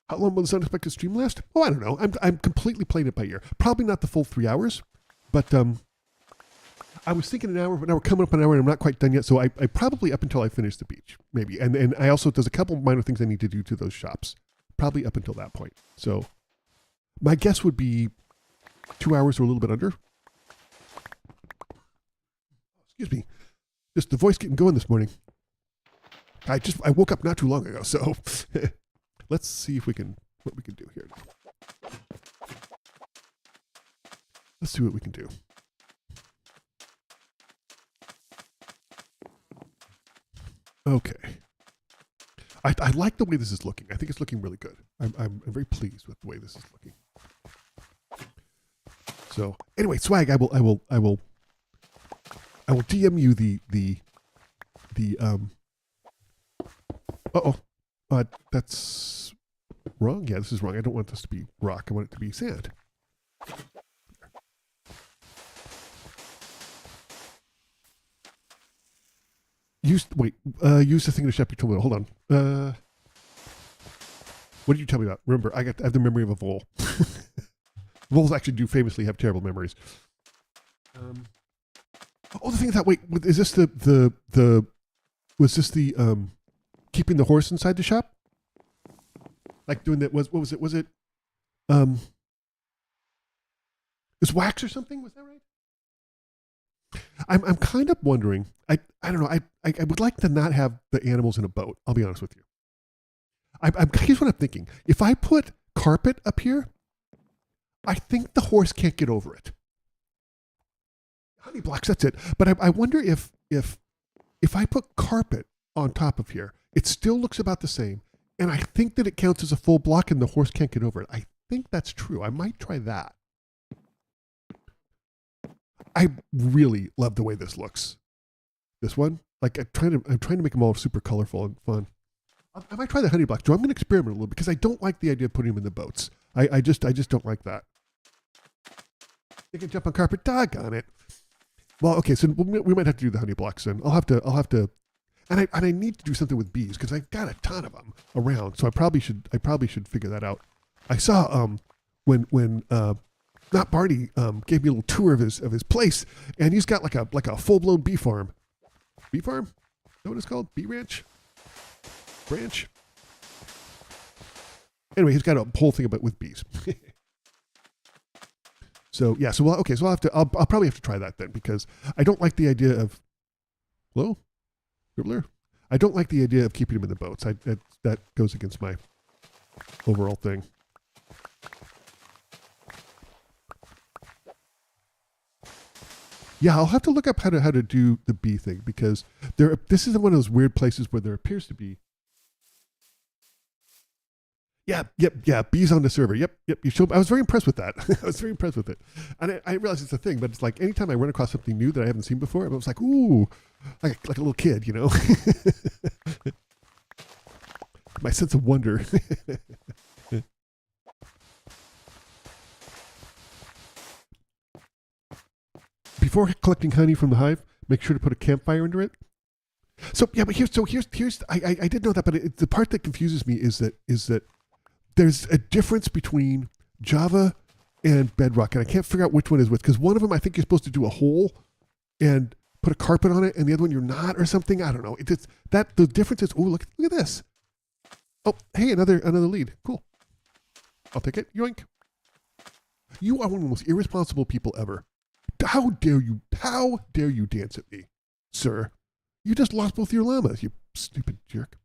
How long will this unexpected stream last? Oh, I don't know. I'm completely playing it by ear. Probably not the full 3 hours, but I was thinking an hour, but now we're coming up an hour and I'm not quite done yet. So I probably up until I finish the beach, maybe. And I also, there's a couple minor things I need to do to those shops. Probably up until that point. So my guess would be 2 hours or a little bit under. Excuse me. Just the voice getting going this morning. I woke up not too long ago, so let's see what we can do here. Let's see what we can do. Okay. I like the way this is looking. I think it's looking really good. I'm very pleased with the way this is looking. So anyway, Swag, I will DM you the that's wrong. Yeah, this is wrong. I don't want this to be rock. I want it to be sand. Use the thing to shut your Hold on. What did you tell me about? Remember, I have the memory of a vole. Voles actually do famously have terrible memories. The thing is that is this was this the keeping the horse inside the shop? Like doing that what was it? Was it is wax or something? Was that right? I'm kind of wondering. I don't know. I would like to not have the animals in a boat. I'll be honest with you. Here's what I'm thinking. If I put carpet up here, I think the horse can't get over it. Honey blocks, that's it. But I wonder if I put carpet on top of here, it still looks about the same. And I think that it counts as a full block and the horse can't get over it. I think that's true. I might try that. I really love the way this looks. This one, like I'm trying to make them all super colorful and fun. I might try the honey black. Joe, I'm going to experiment a little because I don't like the idea of putting them in the boats. I just don't like that. They can jump on carpet. Doggone it. Well, okay, so we might have to do the honey blocks then. I'll have to, and I need to do something with bees because I've got a ton of them around. So I probably should figure that out. I saw when not Barney gave me a little tour of his place, and he's got like a full blown bee farm. Bee farm? Is that what it's called? Bee ranch? Branch? Anyway, he's got a whole thing with bees. So yeah, so I'll probably have to try that then because I don't like the idea of hello, Dribbler. I don't like the idea of keeping him in the boats. That goes against my overall thing. Yeah, I'll have to look up how to do the bee thing because this is one of those weird places where there appears to be. Yeah. Bees on the server. Yep. I was very impressed with that. I was very impressed with it, and I realized it's a thing. But it's like anytime I run across something new that I haven't seen before, I was like, ooh, like a little kid, you know. My sense of wonder. Before collecting honey from the hive, make sure to put a campfire under it. So yeah, but here's I did know that, but the part that confuses me is that there's a difference between Java and Bedrock, and I can't figure out which one is which because one of them I think you're supposed to do a hole and put a carpet on it, and the other one you're not, or something. I don't know. It's that the difference is. Oh, look at this. Oh, hey, another lead. Cool. I'll take it. Yoink. You are one of the most irresponsible people ever. How dare you dance at me, sir? You just lost both your llamas, you stupid jerk.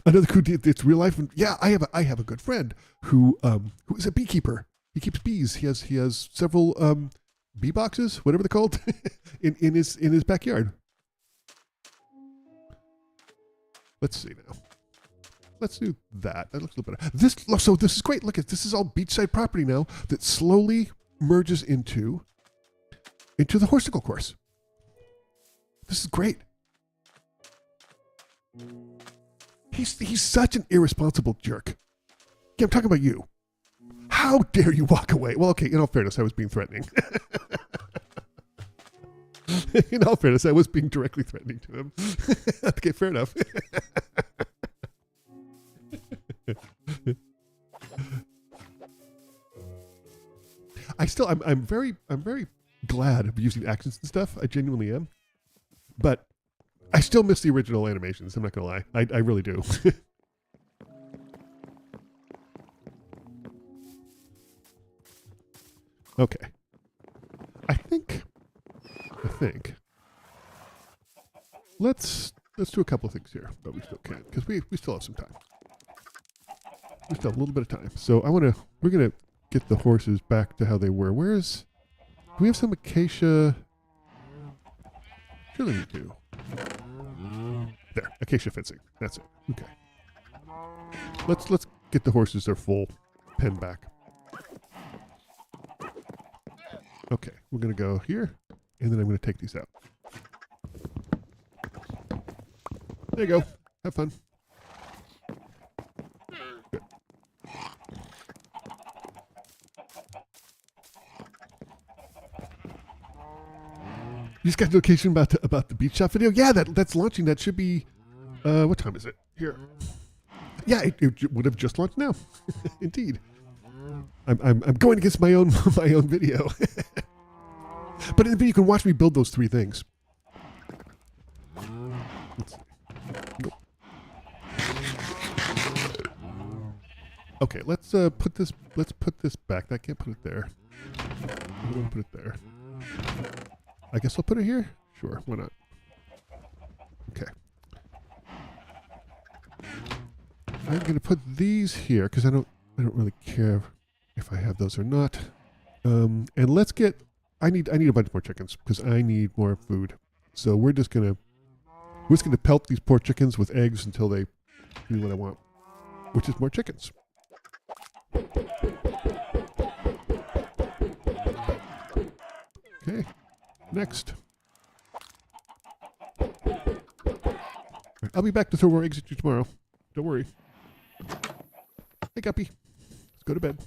Another cool deal, it's real life. Yeah, I have a good friend who is a beekeeper. He keeps bees. He has several bee boxes, whatever they're called, in his backyard. Let's see now. Let's do that. That looks a little better. So this is great. Look, this is all beachside property now that slowly merges into the horsicle course. This is great. He's such an irresponsible jerk. Yeah, I'm talking about you. How dare you walk away? Well, okay, in all fairness, I was being threatening. In all fairness, I was being directly threatening to him. Okay, fair enough. I'm very glad of using accents and stuff. I genuinely am. But I still miss the original animations. I'm not gonna lie. I really do. Okay. I think let's do a couple of things here, but we still can because we still have some time. We still have a little bit of time. So we're gonna get the horses back to how they were. Do we have some acacia? Surely we do. There, acacia fencing. That's it. Okay. Let's get the horses their full pen back. Okay, we're gonna go here, and then I'm gonna take these out. There you go. Have fun. Good. You just got notification about the beach shop video? Yeah, that's launching. That should be, what time is it? Here. Yeah, it would have just launched now. Indeed. I'm going against my own video. But in the video, you can watch me build those three things. Let's see. Nope. Okay, let's put this back. I can't put it there. I'm going to put it there. I guess I'll put it here? Sure, why not? Okay. I'm going to put these here because I don't really care if I have those or not. And let's get I need a bunch more chickens because I need more food. So we're just gonna pelt these poor chickens with eggs until they do what I want, which is more chickens. Okay. Next. Right, I'll be back to throw more eggs at you tomorrow. Don't worry. Hey, Guppy. Let's go to bed.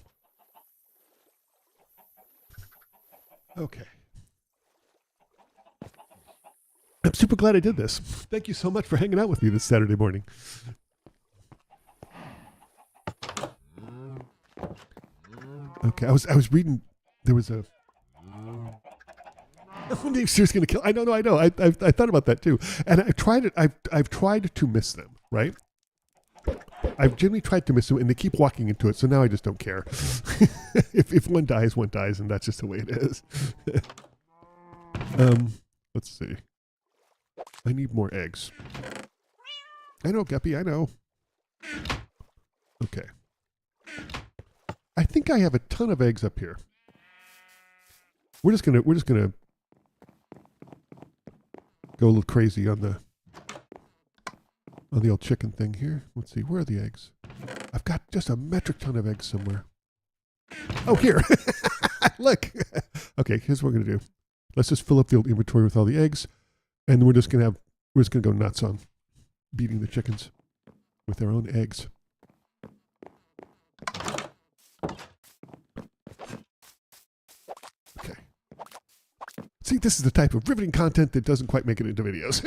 Okay. I'm super glad I did this. Thank you so much for hanging out with me this Saturday morning. Okay, I was reading. There was a. Name's seriously gonna kill. I know. I thought about that too, and I tried it. I've tried to miss them. Right. I've genuinely tried to miss them, and they keep walking into it. So now I just don't care. if one dies, and that's just the way it is. Let's see. I need more eggs. I know, Guppy. I know. Okay. I think I have a ton of eggs up here. We're just gonna go a little crazy on the old chicken thing here. Let's see, where are the eggs? I've got just a metric ton of eggs somewhere. Oh, here. Look. Okay, here's what we're gonna do. Let's just fill up the old inventory with all the eggs, and we're just gonna go nuts on beating the chickens with their own eggs. Okay. See, this is the type of riveting content that doesn't quite make it into videos.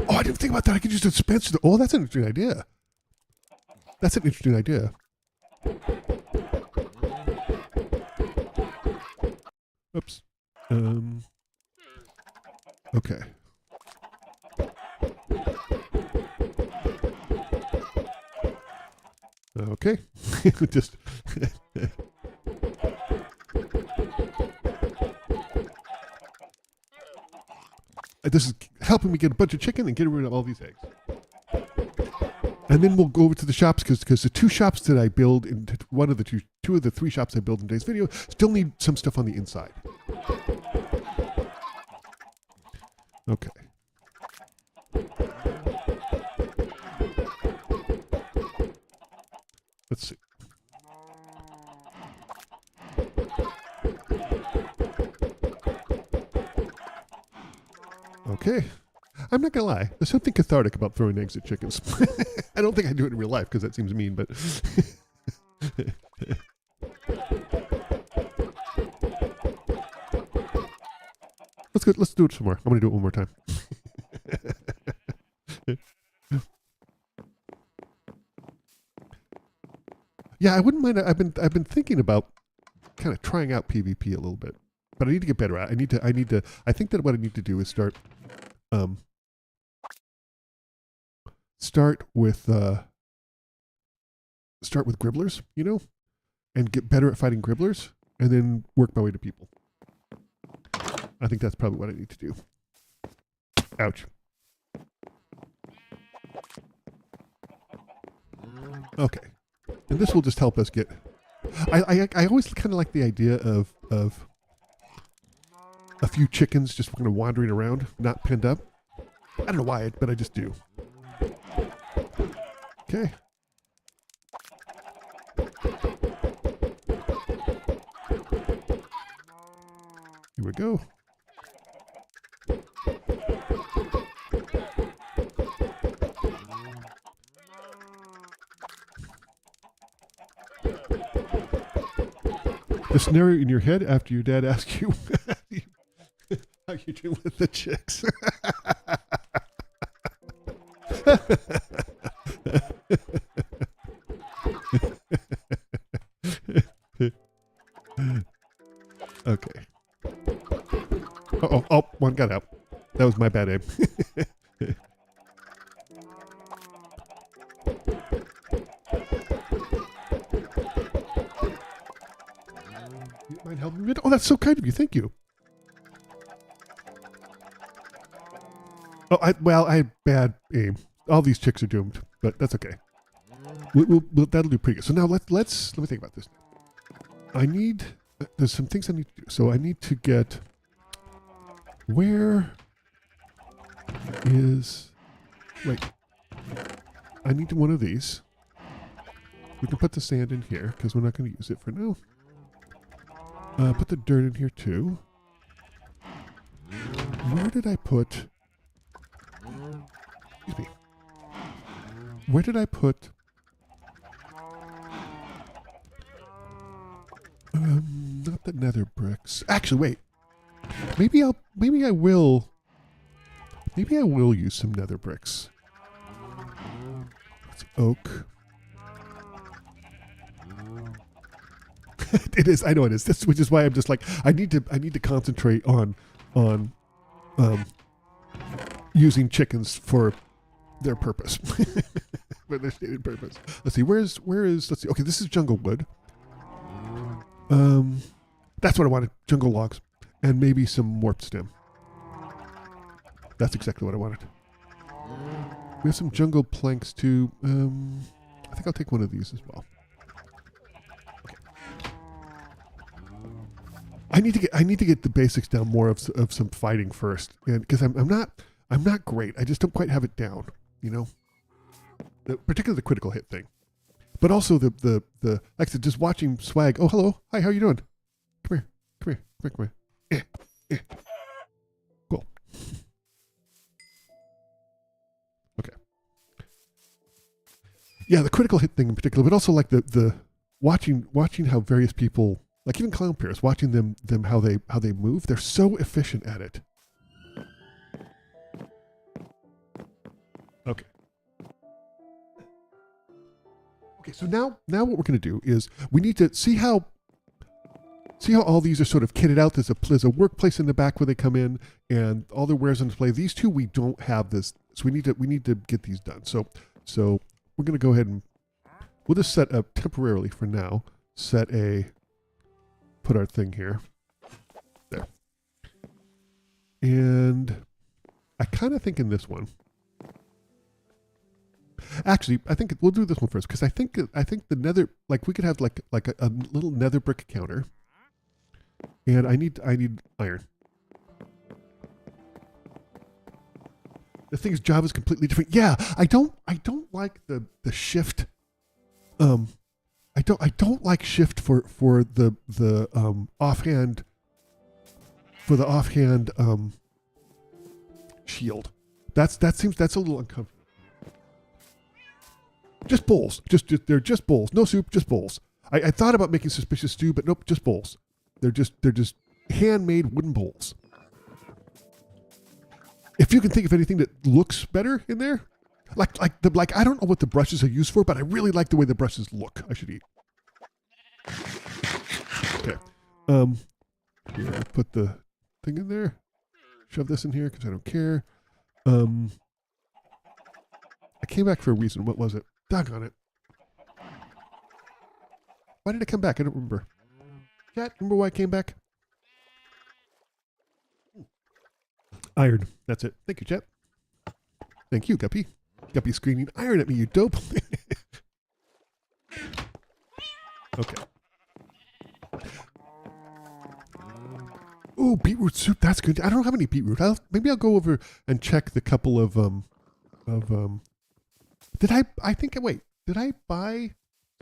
Oh, I didn't think about that. I could just dispense the. Oh, that's an interesting idea. That's an interesting idea. Oops. Okay. Okay. Just. This is helping me get a bunch of chicken and get rid of all these eggs. And then we'll go over to the shops because the two shops that I build in two of the three shops I build in today's video still need some stuff on the inside. Okay. Let's see. Okay. I'm not gonna lie. There's something cathartic about throwing eggs at chickens. I don't think I do it in real life because that seems mean, but let's do it some more. I'm gonna do it one more time. Yeah, I wouldn't mind. I've been thinking about kind of trying out PvP a little bit, but I need to get better at it. I think that what I need to do is start with gribblers, and get better at fighting gribblers, and then work my way to people. I think that's probably what I need to do. Ouch. Okay. And this will just help us get... I always kind of like the idea of a few chickens just kind of wandering around, not pinned up. I don't know why, but I just do. Okay. Here we go. The scenario in your head after your dad asks you how you doing with the chicks. Okay. Oh, one got out. That was my bad aim. You mind helping me? Oh, that's so kind of you. Thank you. Oh, I had bad aim. All these chicks are doomed, but that's okay. That'll do pretty good. So now let me think about this. There's some things I need to do. So I need to get, wait, I need one of these. We can put the sand in here because we're not going to use it for now. Put the dirt in here too. Where did I put... Excuse me. Where did I put... not the nether bricks. Actually, wait. Maybe I will use some nether bricks. It's oak. It is. I know it is. This, which is why I'm just like I need to concentrate on using chickens for their purpose, for their stated purpose. Let's see. Where is? Let's see. Okay, this is jungle wood. That's what I wanted. Jungle logs, and maybe some warp stem. That's exactly what I wanted. We have some jungle planks too. I think I'll take one of these as well. I need to get the basics down more of some fighting first, and because I'm not great. I just don't quite have it down, you know. Particularly the critical hit thing, but also the like I said, just watching Swag. Oh, hello, hi, how you doing? Come here. Cool. Okay. Yeah, the critical hit thing in particular, but also like the watching how various people. Like even Clown Pierce, watching them how they move, they're so efficient at it. Okay. Okay, so now what we're gonna do is we need to see how all these are sort of kitted out. There's a workplace in the back where they come in and all their wares on display. These two we don't have this, so we need to get these done. So we're gonna go ahead and we'll just set up temporarily for now. Put our thing here. There. And I kind of think in this one. Actually, I think we'll do this one first because I think the nether, like we could have like a little nether brick counter. And I need iron. The thing is, Java's completely different. Yeah, I don't like the shift. I don't like shift for the offhand shield. That's a little uncomfortable. Just bowls. They're just bowls. No soup, just bowls. I thought about making suspicious stew, but nope, just bowls. They're just handmade wooden bowls. If you can think of anything that looks better in there, like I don't know what the brushes are used for, but I really like the way the brushes look. I should eat. Okay. Here, I put the thing in there. Shove this in here because I don't care. I came back for a reason. What was it? Doggone it. Why did I come back? I don't remember. Chat, remember why I came back? Iron. That's it. Thank you, chat. Thank you, Guppy. Guppy screaming iron at me, you dope. Okay. Ooh, beetroot soup. That's good. I don't have any beetroot. Maybe I'll go over and check the couple of Did I buy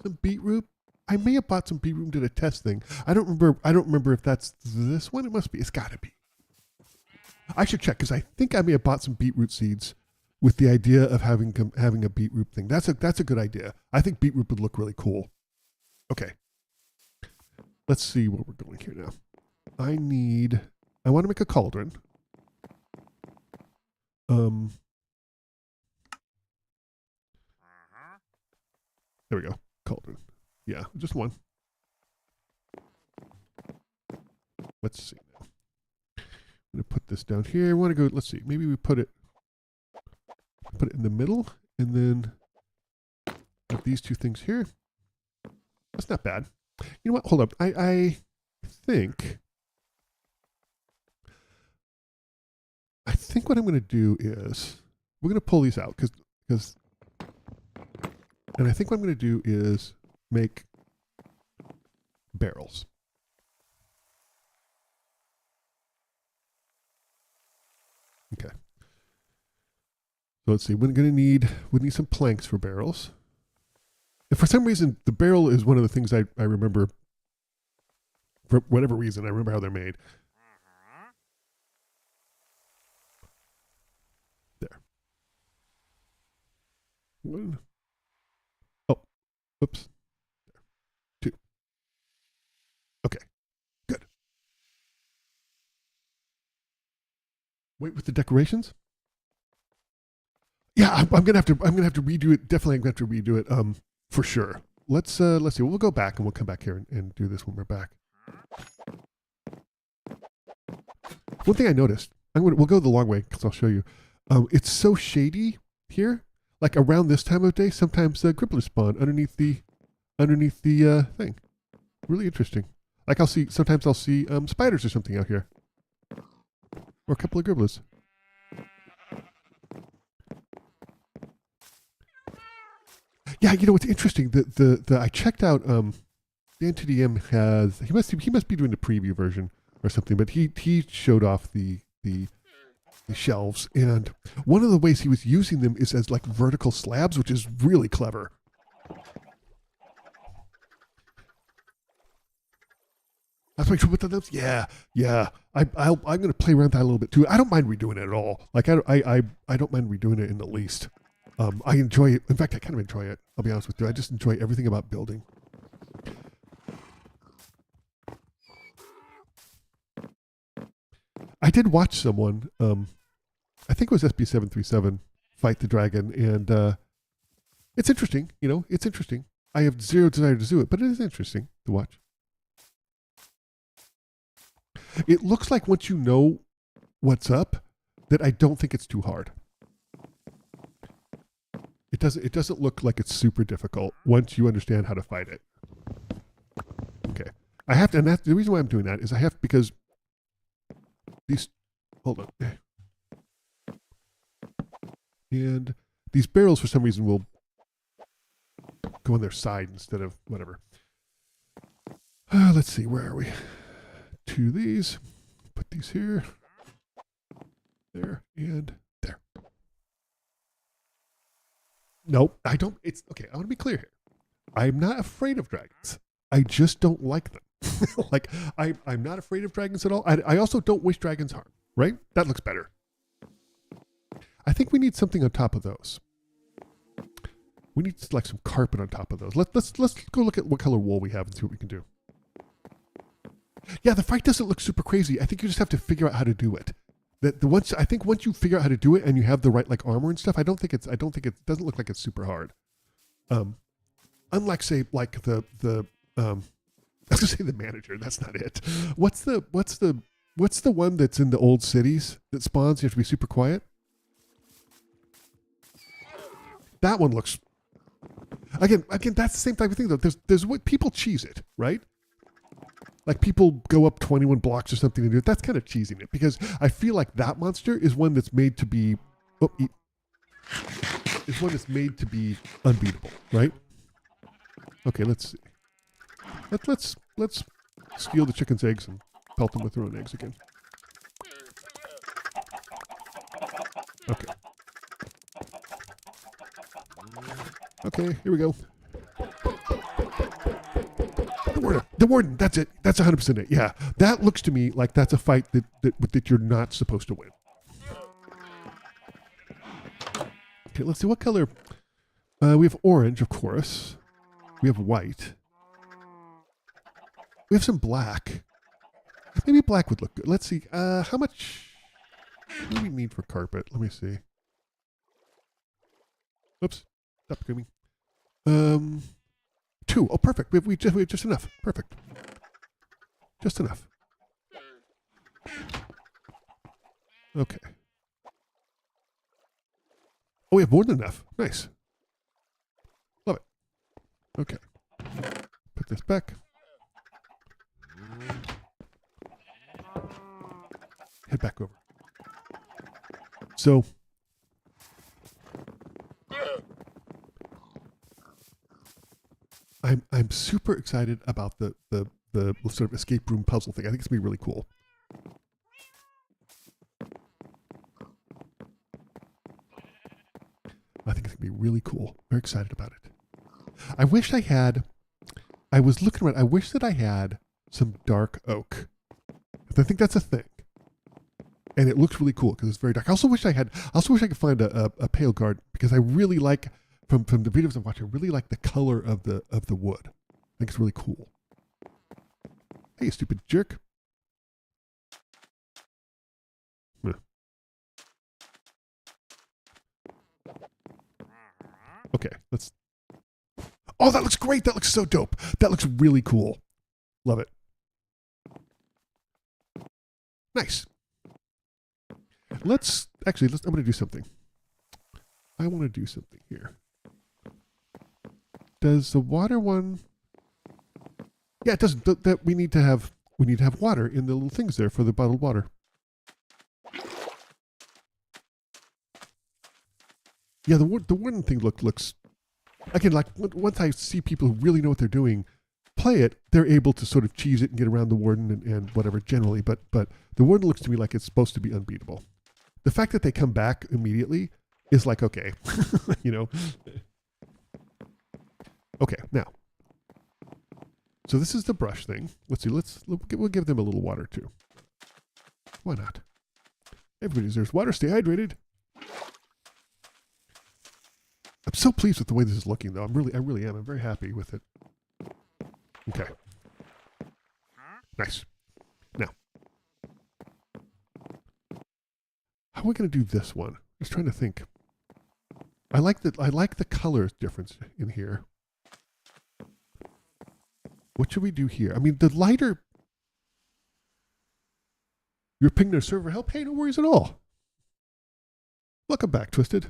some beetroot? I may have bought some beetroot and did a test thing. I don't remember if that's this one. It must be. It's got to be. I should check because I think I may have bought some beetroot seeds with the idea of having a beetroot thing. That's a good idea. I think beetroot would look really cool. Okay. Let's see where we're going here now. I want to make a cauldron. There we go. Cauldron. Yeah, just one. Let's see now. I'm going to put this down here. I want to go, let's see. Maybe we put it in the middle and then put these two things here. That's not bad. You know what? Hold up. I think what I'm going to do is we're going to pull these out because and I think what I'm going to do is make barrels. Okay. So let's see. We need some planks for barrels. And for some reason, the barrel is one of the things I remember. For whatever reason, I remember how they're made. There. One. Oh, oops. Two. Okay, good. Wait, with the decorations? Yeah, I'm gonna have to. I'm gonna have to redo it. Definitely, I'm gonna have to redo it. For sure. Let's see. We'll go back and we'll come back here and do this when we're back. One thing I noticed. We'll go the long way because I'll show you. It's so shady here. Like around this time of day, sometimes gribblers spawn underneath the thing. Really interesting. Like sometimes I'll see spiders or something out here, or a couple of gribblers. Yeah, you know what's interesting? The I checked out Dan TDM has he must be doing the preview version or something, but he showed off the shelves, and one of the ways he was using them is as like vertical slabs, which is really clever. That's what you put those. Yeah. I'm going to play around with that a little bit too. I don't mind redoing it at all. Like I don't mind redoing it in the least. I enjoy it. In fact, I kind of enjoy it. I'll be honest with you. I just enjoy everything about building. I did watch someone. I think it was SB737 fight the dragon, and it's interesting. You know, it's interesting. I have zero desire to do it, but it is interesting to watch. It looks like once you know what's up, that I don't think it's too hard. It doesn't look like it's super difficult once you understand how to fight it. Okay. I have to, and that's the reason why I'm doing that is because these, hold on. And these barrels for some reason will go on their side instead of whatever. Let's see, where are we? To these, put these here, there, and there. Nope, I don't. It's okay. I want to be clear here. I'm not afraid of dragons. I just don't like them. Like I'm not afraid of dragons at all. I also don't wish dragons harm. Right? That looks better. I think we need something on top of those. We need like some carpet on top of those. Let's go look at what color wool we have and see what we can do. Yeah, the fight doesn't look super crazy. I think you just have to figure out how to do it. Once you figure out how to do it and you have the right like armor and stuff, I don't think it doesn't look like it's super hard. Unlike say like the I was gonna say the manager. That's not it. What's the one that's in the old cities that spawns? You have to be super quiet. That one looks. Again, that's the same type of thing though. There's what people cheese it, right? Like people go up 21 blocks or something to do it. That's kind of cheesing it because I feel like that monster is one that's made to be, is one that's made to be unbeatable, right? Okay, let's see. Let's steal the chicken's eggs and pelt them with their own eggs again. Okay. Okay, here we go. The warden, that's it. That's 100% it. Yeah, that looks to me like that's a fight that you're not supposed to win. Okay, let's see what color. We have orange, of course. We have white. We have some black. Maybe black would look good. Let's see. How much do we need for carpet? Let me see. Oops. Stop screaming. 2. Oh, perfect. We have just enough. Perfect. Just enough. Okay. Oh, we have more than enough. Nice. Love it. Okay. Put this back. Head back over. So. I'm super excited about the sort of escape room puzzle thing. I think it's gonna be really cool. I think it's gonna be really cool. Very excited about it. I wish I had, I was looking around, I wish that I had some dark oak. I think that's a thing. And it looks really cool because it's very dark. I also wish I could find a pale guard because I really like, from the videos I'm watching, I really like the color of the wood. I think it's really cool. Hey, you stupid jerk. Okay, let's... Oh, that looks great. That looks so dope. That looks really cool. Love it. Nice. I'm going to do something. I want to do something here. Does the water one... Yeah, it doesn't. That we need to have water in the little things there for the bottled water. Yeah, the wooden thing looks... Again, like, once I see people who really know what they're doing play it, they're able to sort of cheese it and get around the warden and whatever generally, but the warden looks to me like it's supposed to be unbeatable. The fact that they come back immediately is like, okay, you know. Okay, now. So this is the brush thing. Let's see, we'll give them a little water too. Why not? Everybody deserves water, stay hydrated. I'm so pleased with the way this is looking though. I really am. I'm very happy with it. Okay. Nice. Now, how are we going to do this one? Just trying to think. I like the color difference in here. What should we do here? I mean, the lighter... You're pinging their server help? Hey, no worries at all. Welcome back, Twisted.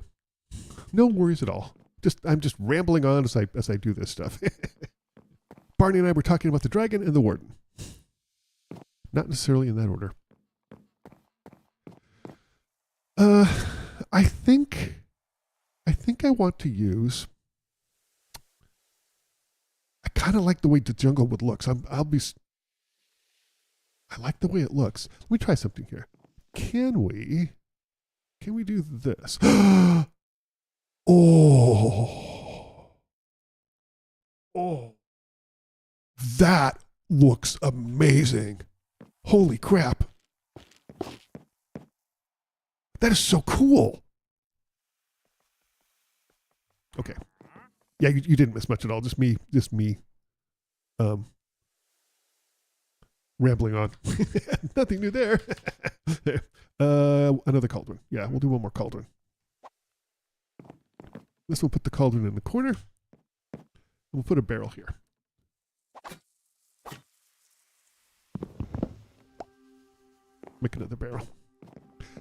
No worries at all. I'm just rambling on as I do this stuff. Barney and I were talking about the dragon and the warden. Not necessarily in that order. I think I want to use... I kind of like the way the jungle wood looks. I like the way it looks. Let me try something here. Can we do this? Oh, that looks amazing. Holy crap. That is so cool. Okay. Yeah, you didn't miss much at all. Just me rambling on. Nothing new there. There. Another cauldron. Yeah, we'll do one more cauldron. This will put the cauldron in the corner. We'll put a barrel here. Make another barrel.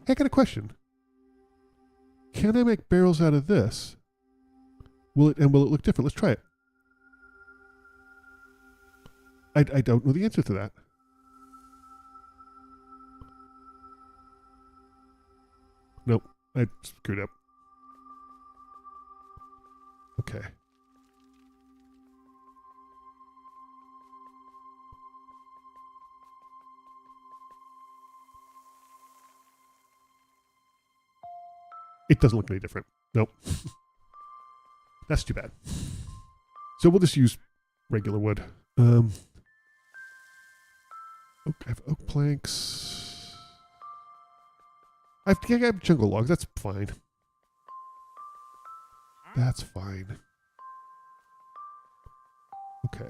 Hey, I got a question. Can I make barrels out of this? Will it look different? Let's try it. I don't know the answer to that. Nope, I screwed up. Okay. It doesn't look any different. Nope. That's too bad. So we'll just use regular wood. I have oak planks. I have jungle logs. That's fine. That's fine. Okay.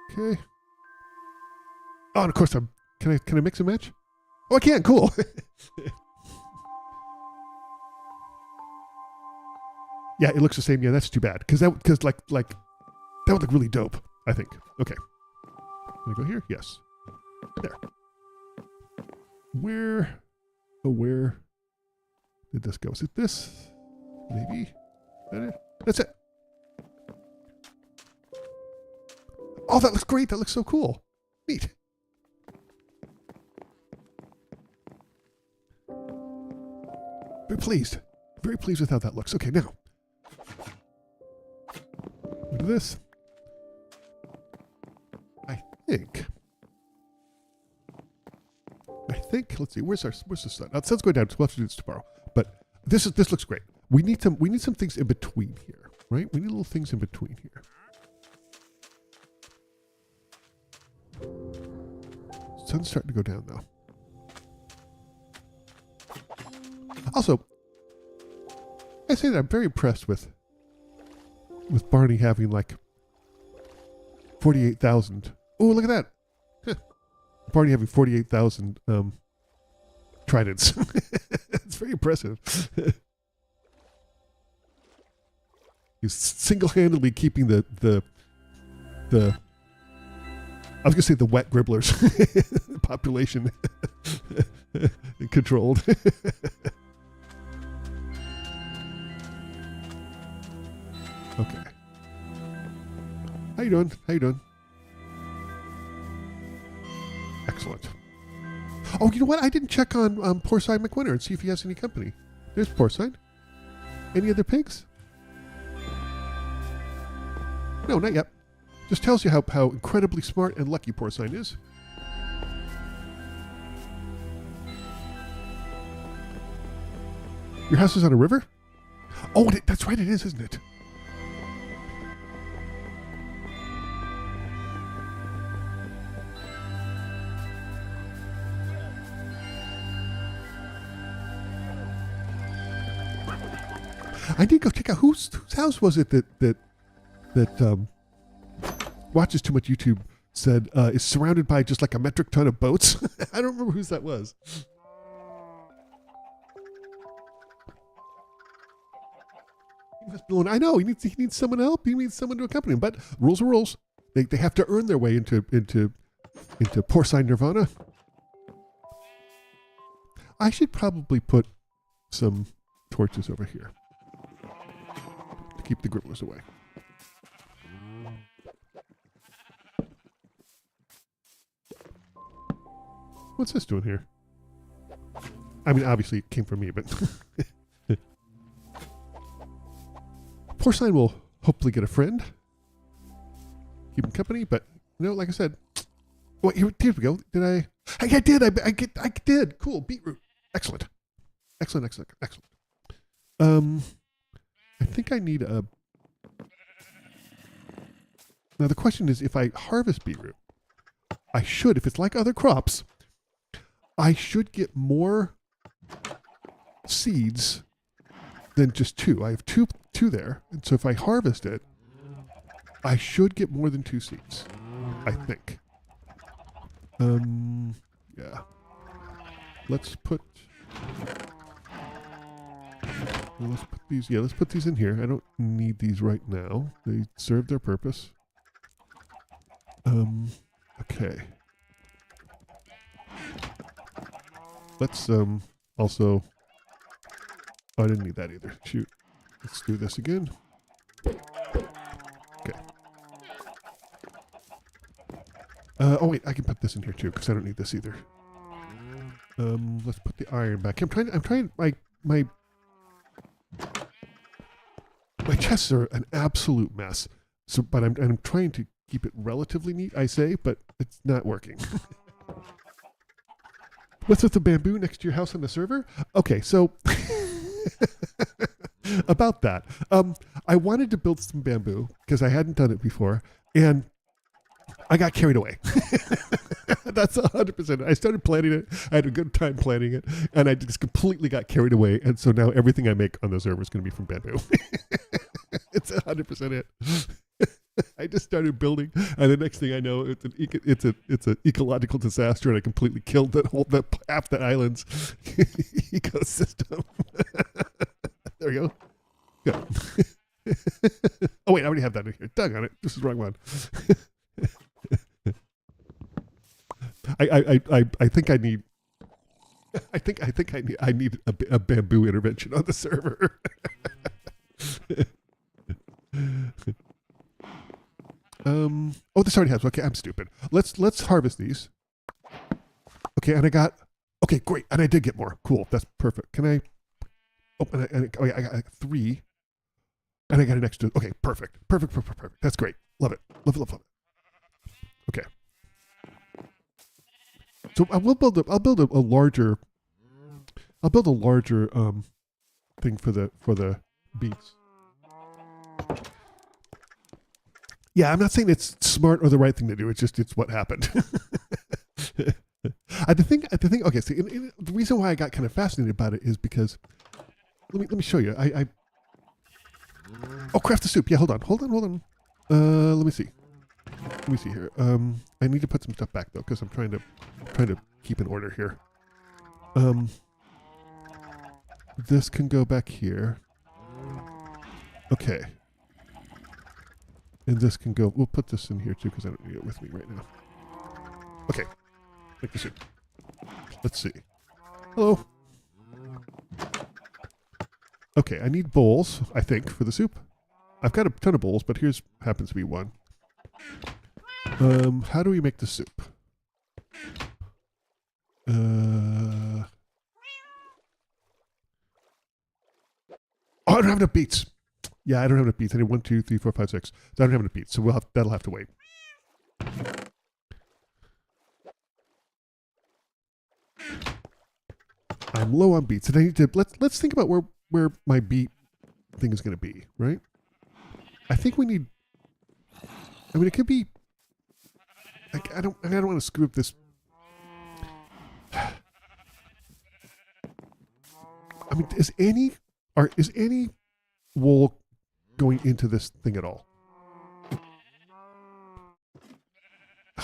Okay. Oh, and of course can I mix and match? Oh, I can. Cool. Yeah, it looks the same. Yeah, that's too bad because like that would look really dope. I think. Okay. Can I go here? Yes. There. Where did this go? Is it this? Maybe. That's it. Oh, that looks great. That looks so cool. Neat. Very pleased. Very pleased with how that looks. Okay, now. Look at this. I think. Let's see. Where's the sun? The sun's going down. So we'll have to do this tomorrow. But this looks great. We need some things in between here, right? We need little things in between here. Sun's starting to go down now. Also, I say that I'm very impressed with Barney having like 48,000. Oh, look at that. Huh. Barney having 48,000 tridents. It's very impressive. He's single-handedly keeping the I was going to say the wet gribblers population controlled. Okay. How you doing? Excellent. Oh, you know what? I didn't check on Porcine McWinter and see if he has any company. There's Porcine. Any other pigs? No, not yet. Just tells you how incredibly smart and lucky Porcine is. Your house is on a river? Oh, that's right, it is, isn't it? I did go check out whose house was it that watches too much YouTube said is surrounded by just like a metric ton of boats. I don't remember whose that was. I know he needs someone to help. He needs someone to accompany him. But rules are rules. They have to earn their way into Porcine Nirvana. I should probably put some torches over here to keep the gribblers away. What's this doing here? I mean, obviously it came from me, but Porcine will hopefully get a friend, keep him company. But like I said, well, here we go. Did I? I did. I did. Cool. Beetroot. Excellent. I think I need a. Now the question is, if I harvest beetroot, I should, if it's like other crops, I should get more seeds than just 2. I have two there, and so if I harvest it, I should get more than 2 seeds. I think. Yeah. Let's put these. Yeah, let's put these in here. I don't need these right now. They serve their purpose. Okay. Let's also. Oh, I didn't need that either. Shoot. Let's do this again. Okay. Oh wait, I can put this in here too because I don't need this either. Let's put the iron back. I'm trying. My chests are an absolute mess. So, but I'm trying to keep it relatively neat. I say, but it's not working. What's with the bamboo next to your house on the server? Okay, so about that, I wanted to build some bamboo because I hadn't done it before, and I got carried away. That's 100%. I started planning it. I had a good time planning it, and I just completely got carried away. And so now everything I make on the server is going to be from bamboo. It's 100% it. I just started building, and the next thing I know, it's an ecological disaster, and I completely killed half the island's ecosystem. There we go. Good. Oh wait, I already have that in here. Dug on it. This is the wrong one. I think I need. I need a bamboo intervention on the server. Oh, this already has. Okay, I'm stupid. Let's harvest these. Okay, and I got. Okay, great, and I did get more. Cool, that's perfect. Can I? Oh, I got 3, and I got an extra. Okay, perfect. That's great. Love it. Love it. Okay. So I will build. I'll build a larger. I'll build a larger thing for the beets. Yeah, I'm not saying it's smart or the right thing to do. It's what happened. The thing. Okay, so the reason why I got kind of fascinated about it is because let me show you. Oh, craft the soup. Yeah, hold on. Let me see. Let me see here. I need to put some stuff back though because I'm trying to keep in order here. This can go back here. Okay. And this can go. We'll put this in here too because I don't need it with me right now. Okay. Make the soup. Let's see. Hello. Okay, I need bowls, I think, for the soup. I've got a ton of bowls, but here's happens to be one. How do we make the soup? Oh, I don't have enough beets. Yeah, I don't have enough beets. I need 1, 2, 3, 4, 5, 6. So I don't have enough beets, so that'll have to wait. I'm low on beets, and I need to let's think about where my beet thing is going to be, right? I think we need. I mean, it could be. Like, I don't want to screw up this. I mean, is any wool going into this thing at all? Oh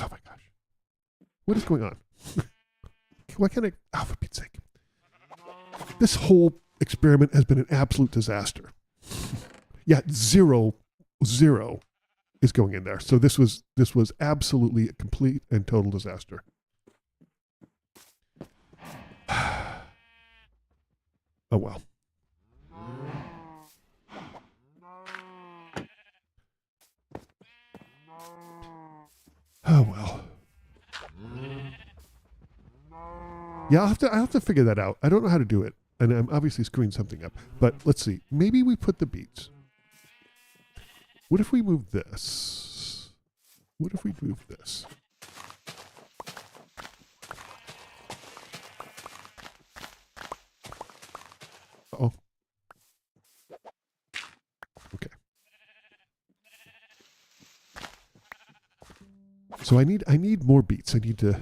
my gosh, what is going on? Why can't I? Oh, for Pete's sake! This whole experiment has been an absolute disaster. Yeah, zero is going in there. So this was absolutely a complete and total disaster. Oh well. Oh well. Yeah, I'll have to figure that out. I don't know how to do it, and I'm obviously screwing something up. But let's see. Maybe we put the beets. What if we move this? What if we move this? Uh-oh. Okay. So I need more beets. I need to.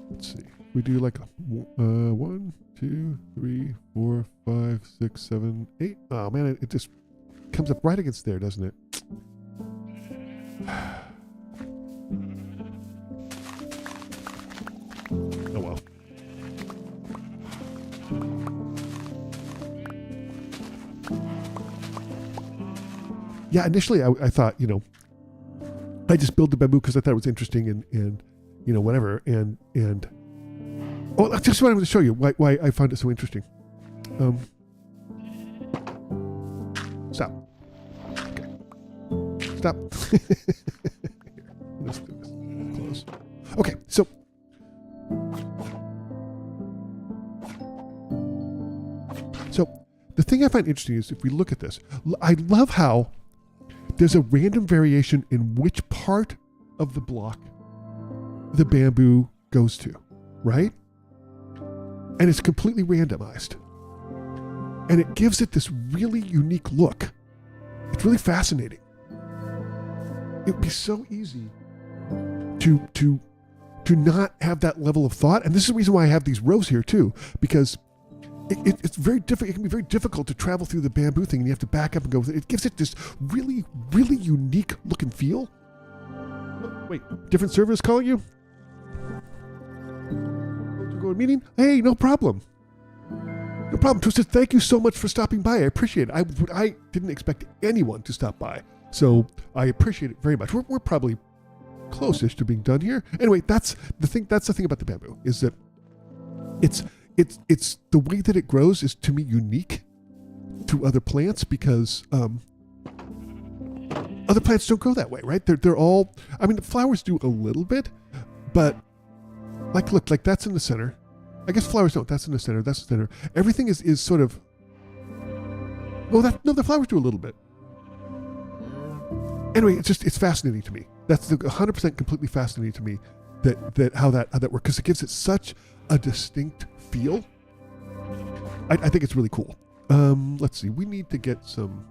Let's see. We do like 1, 2, 3, 4, 5, 6, 7, 8. Oh man, it just comes up right against there, doesn't it? Oh well. Yeah, initially I thought, I just built the bamboo because I thought it was interesting and whatever. And oh, that's just what I want to show you why I found it so interesting. Stop. Okay. Stop. Here, let's do this. Close. Okay, so the thing I find interesting is if we look at this, I love how there's a random variation in which part of the block the bamboo goes to, right? And it's completely randomized. And it gives it this really unique look. It's really fascinating. It would be so easy to not have that level of thought. And this is the reason why I have these rows here too, because it's very difficult. It can be very difficult to travel through the bamboo thing, and you have to back up and go with it. It gives it this really, really unique look and feel. Wait, different server is calling you? Go to meeting? Hey, no problem. No problem. Twisted, thank you so much for stopping by. I appreciate it. I didn't expect anyone to stop by, so I appreciate it very much. We're probably close-ish to being done here. Anyway, that's the thing. That's the thing about the bamboo is that it's the way that it grows is to me unique to other plants because other plants don't grow that way, right? They're all. I mean, the flowers do a little bit, but look, that's in the center. I guess flowers don't. That's in the center. That's the center. Everything is sort of. Oh, no, the flowers do a little bit. Anyway, it's fascinating to me. That's 100% completely fascinating to me that how that works, because it gives it such a distinct feel. I think it's really cool. Let's see. We need to get some.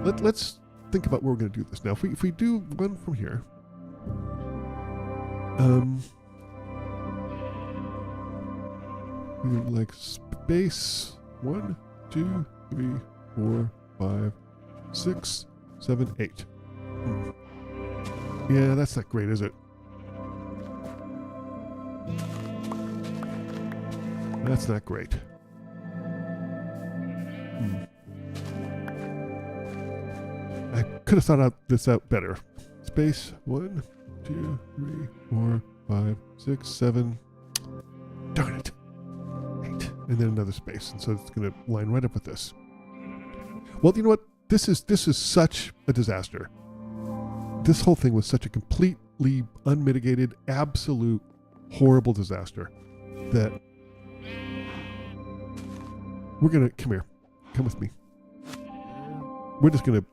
Let's think about where we're going to do this now. If we do one from here, we would like space 1, 2, 3, 4, 5, 6, 7, 8. Yeah, that's not great, is it? That's not great. I could have thought this out better. Space 1, 2, 3, 4, 5, 6, 7. Darn it. 8. And then another space. And so it's going to line right up with this. Well, you know what? This is such a disaster. This whole thing was such a completely unmitigated, absolute, horrible disaster that we're going to, come here, come with me. We're just going to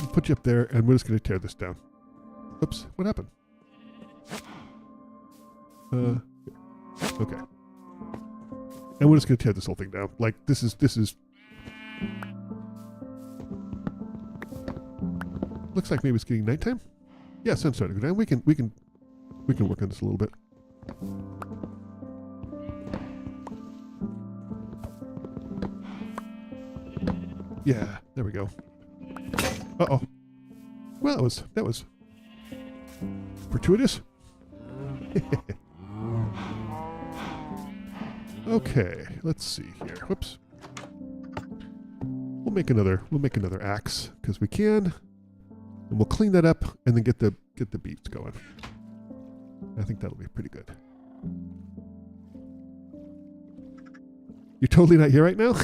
put you up there and we're just going to tear this down. Oops, what happened? Okay. And we're just going to tear this whole thing down. Like, this is looks like maybe it's getting nighttime. Yeah, sun's starting to go down. We can work on this a little bit. Yeah, there we go. Uh-oh. Well, that was fortuitous. Okay, let's see here. Whoops. We'll make another axe because we can. And we'll clean that up and then get the beats going. I think that'll be pretty good. You're totally not here right now?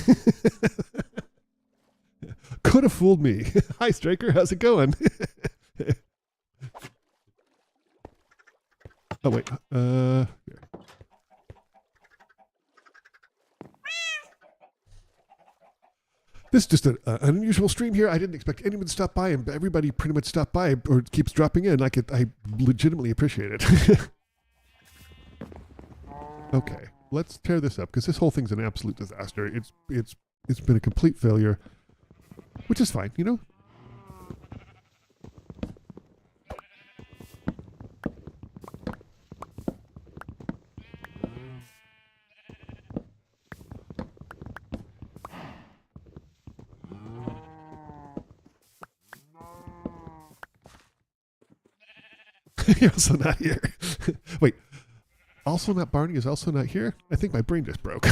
Could have fooled me. Hi, Striker. How's it going? Oh, wait. Here. This is just an unusual stream here. I didn't expect anyone to stop by, and everybody pretty much stopped by or keeps dropping in. I legitimately appreciate it. Okay, let's tear this up because this whole thing's an absolute disaster. It's been a complete failure, which is fine, you know. You're also not here. Wait, also not Barney is also not here? I think my brain just broke.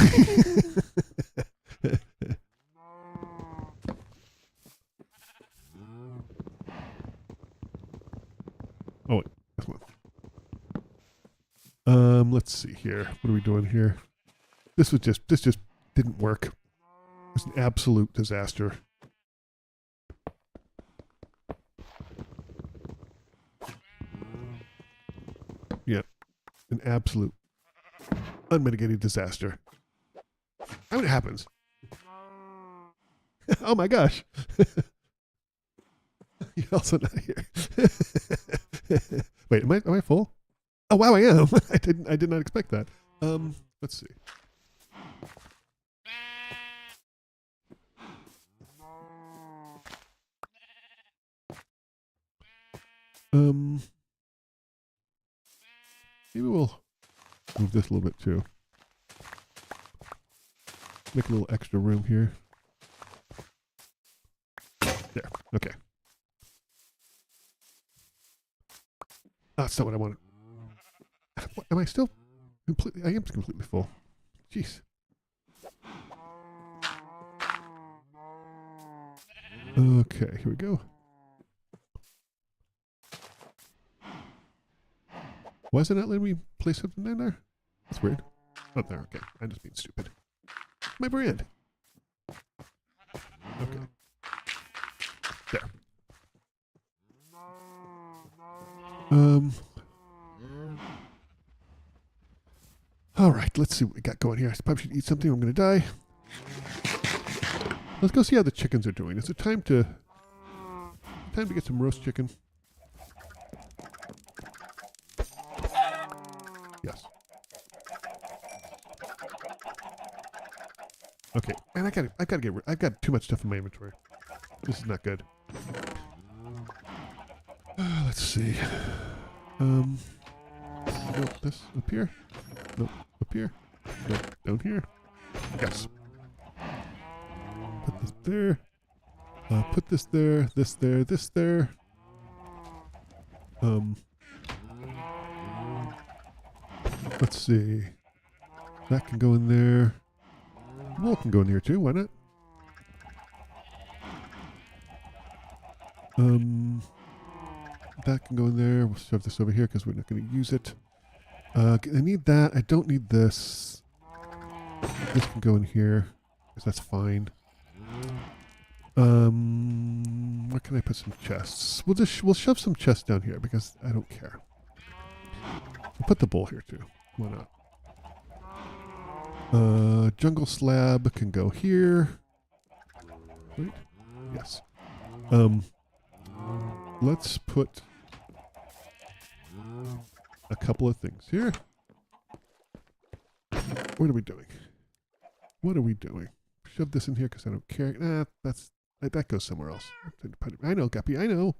Oh, wait, this one. Let's see here. What are we doing here? This just didn't work. It was an absolute disaster. Yeah, an absolute unmitigated disaster. I mean, it happens. Oh my gosh. You're also not here. Wait, am I full? Oh wow, I am. I did not expect that. Let's see. Maybe we'll move this a little bit too. Make a little extra room here. There. Okay. That's not what I wanted. Am I still completely? I am completely full. Jeez. Okay, here we go. Why is it not letting me place something in there? That's weird. Oh, there. Okay, I'm just being stupid. My brand. Okay. There. All right, let's see what we got going here. I probably should eat something. I'm going to die. Let's go see how the chickens are doing. Is it time to Time to get some roast chicken. Yes. Okay, and I gotta get rid. I've got too much stuff in my inventory. This is not good. Let's see. No, this up here. No, up here. No, down here. Yes. Put this there. Put this there. This there. This there. Let's see. That can go in there. Wool can go in here too. Why not? That can go in there. We'll shove this over here because we're not going to use it. I need that. I don't need this. This can go in here because that's fine. Where can I put some chests? We'll shove some chests down here because I don't care. We'll put the bowl here too. Why not? Jungle slab can go here. Wait. Yes. Let's put a couple of things here. What are we doing? What are we doing? Shove this in here because I don't care. Nah, that goes somewhere else. I know, Guppy, I know.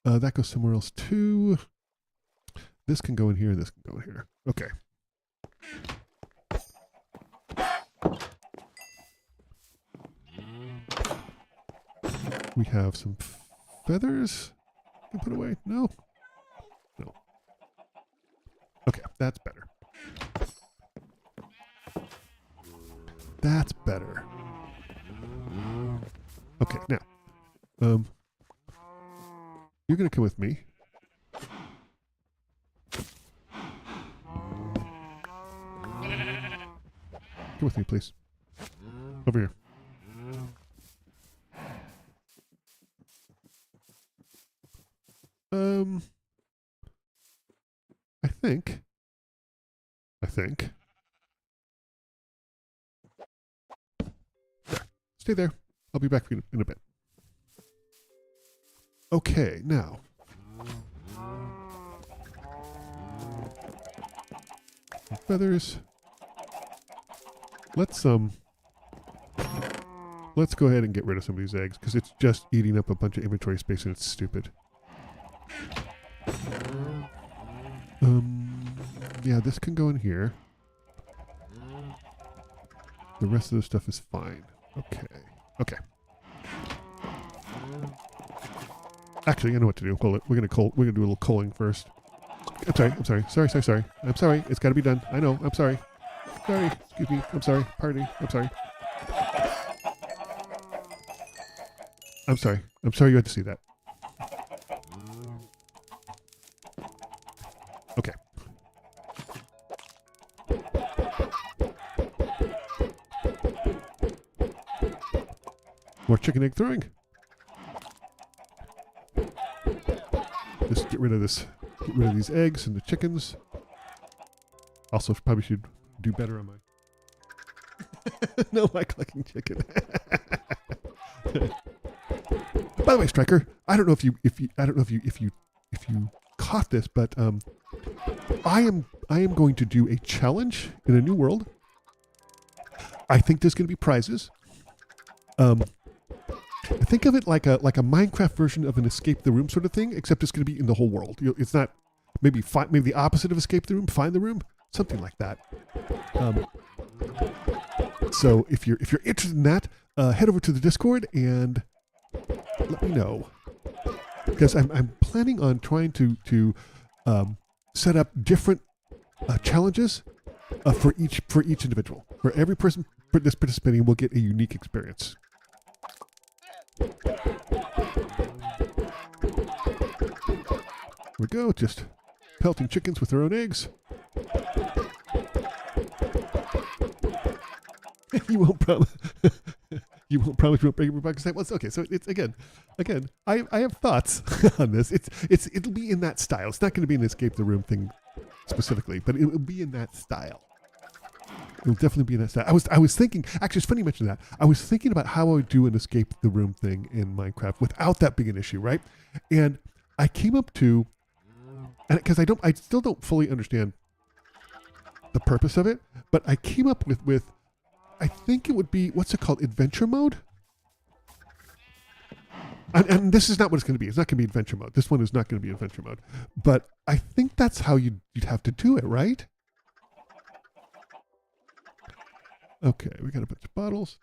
That goes somewhere else too. This can go in here, this can go in here. Okay. We have some feathers I can put away. No. No. Okay, that's better. That's better. Okay, now. You're gonna come with me. Come with me, please. Over here. I think. There. Stay there. I'll be back in a bit. Okay, now. Feathers. Let's go ahead and get rid of some of these eggs because it's just eating up a bunch of inventory space and it's stupid. Yeah, this can go in here. The rest of the stuff is fine. Okay. Okay. Actually, I know what to do. We're gonna do a little culling first. I'm sorry. Sorry. I'm sorry. It's got to be done. I know. I'm sorry. Sorry. Excuse me. I'm sorry. Pardon me. I'm sorry. I'm sorry. I'm sorry you had to see that. Okay. More chicken egg throwing. Just get rid of this. Get rid of these eggs and the chickens. Also, probably should do better on my. No, my collecting chicken. By the way, Striker, I don't know if you caught this, but I am going to do a challenge in a new world. I think there's going to be prizes. Think of it like a Minecraft version of an escape the room sort of thing, except it's going to be in the whole world. It's not maybe the opposite of escape the room, find the room, something like that. So if you're interested in that, head over to the Discord and let me know, because I'm planning on trying to set up different challenges for each individual. For every person that's participating will get a unique experience. Here we go, just pelting chickens with their own eggs. You won't promise. You won't promise you won't break your box. Well, okay, so it's again. I have thoughts on this. It'll be in that style. It's not going to be an escape the room thing specifically, but it will be in that style. It'll definitely be an stat. I was thinking, actually, it's funny you mentioned that. I was thinking about how I would do an escape the room thing in Minecraft without that being an issue, right? And I came up to, and because I still don't fully understand the purpose of it, but I came up with I think it would be, what's it called, adventure mode? And this is not what it's going to be. It's not going to be adventure mode. This one is not going to be adventure mode. But I think that's how you'd have to do it, right? Okay, we got a bunch of bottles.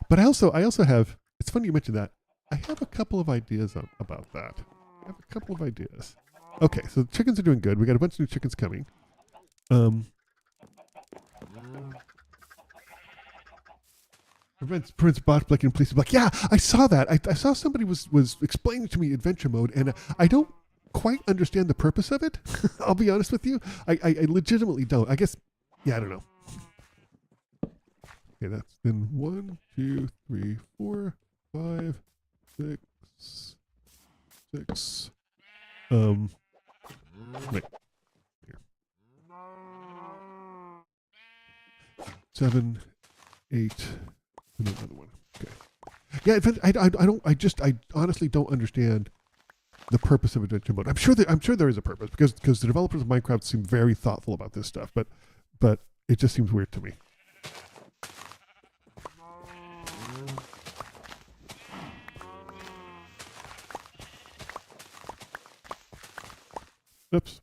But I also have, it's funny you mentioned that. I have a couple of ideas about that. I have a couple of ideas. Okay, so the chickens are doing good. We got a bunch of new chickens coming. Prevents bot blinking police block. Yeah, I saw that. I saw somebody was explaining to me adventure mode, and I don't quite understand the purpose of it. I'll be honest with you. I legitimately don't. I guess, yeah, I don't know. Okay, that's been 1, 2, 3, 4, 5, 6, 6. Wait. Here. 7, 8, and another one. Okay. Yeah, I honestly don't understand the purpose of adventure mode. I'm sure there is a purpose because the developers of Minecraft seem very thoughtful about this stuff, but it just seems weird to me. Oops.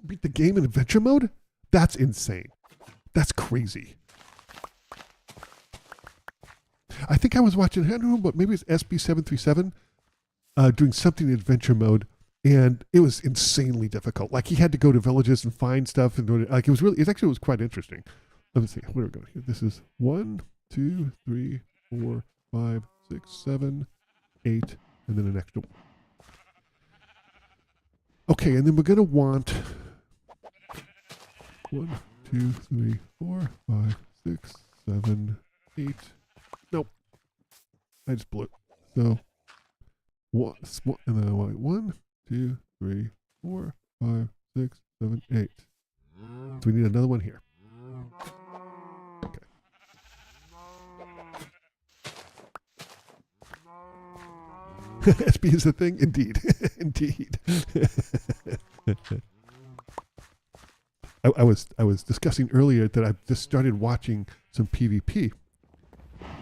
Beat the game in adventure mode? That's insane. That's crazy. I think I was watching, I don't know, but maybe it's SB737 doing something in adventure mode, and it was insanely difficult. Like he had to go to villages and find stuff, and like it was quite interesting. Let me see, where are we going here? This is 1, 2, 3, 4, 5, 6, 7, 8, and then an extra one. Okay, and then we're gonna want 1, 2, 3, 4, 5, 6, 7, 8. Nope. I just blew it. So, and then 1, 2, 3, 4, 5, 6, 7, 8. So we need another one here. Okay. SB is the thing? Indeed. Indeed. I was discussing earlier that I've just started watching some PvP.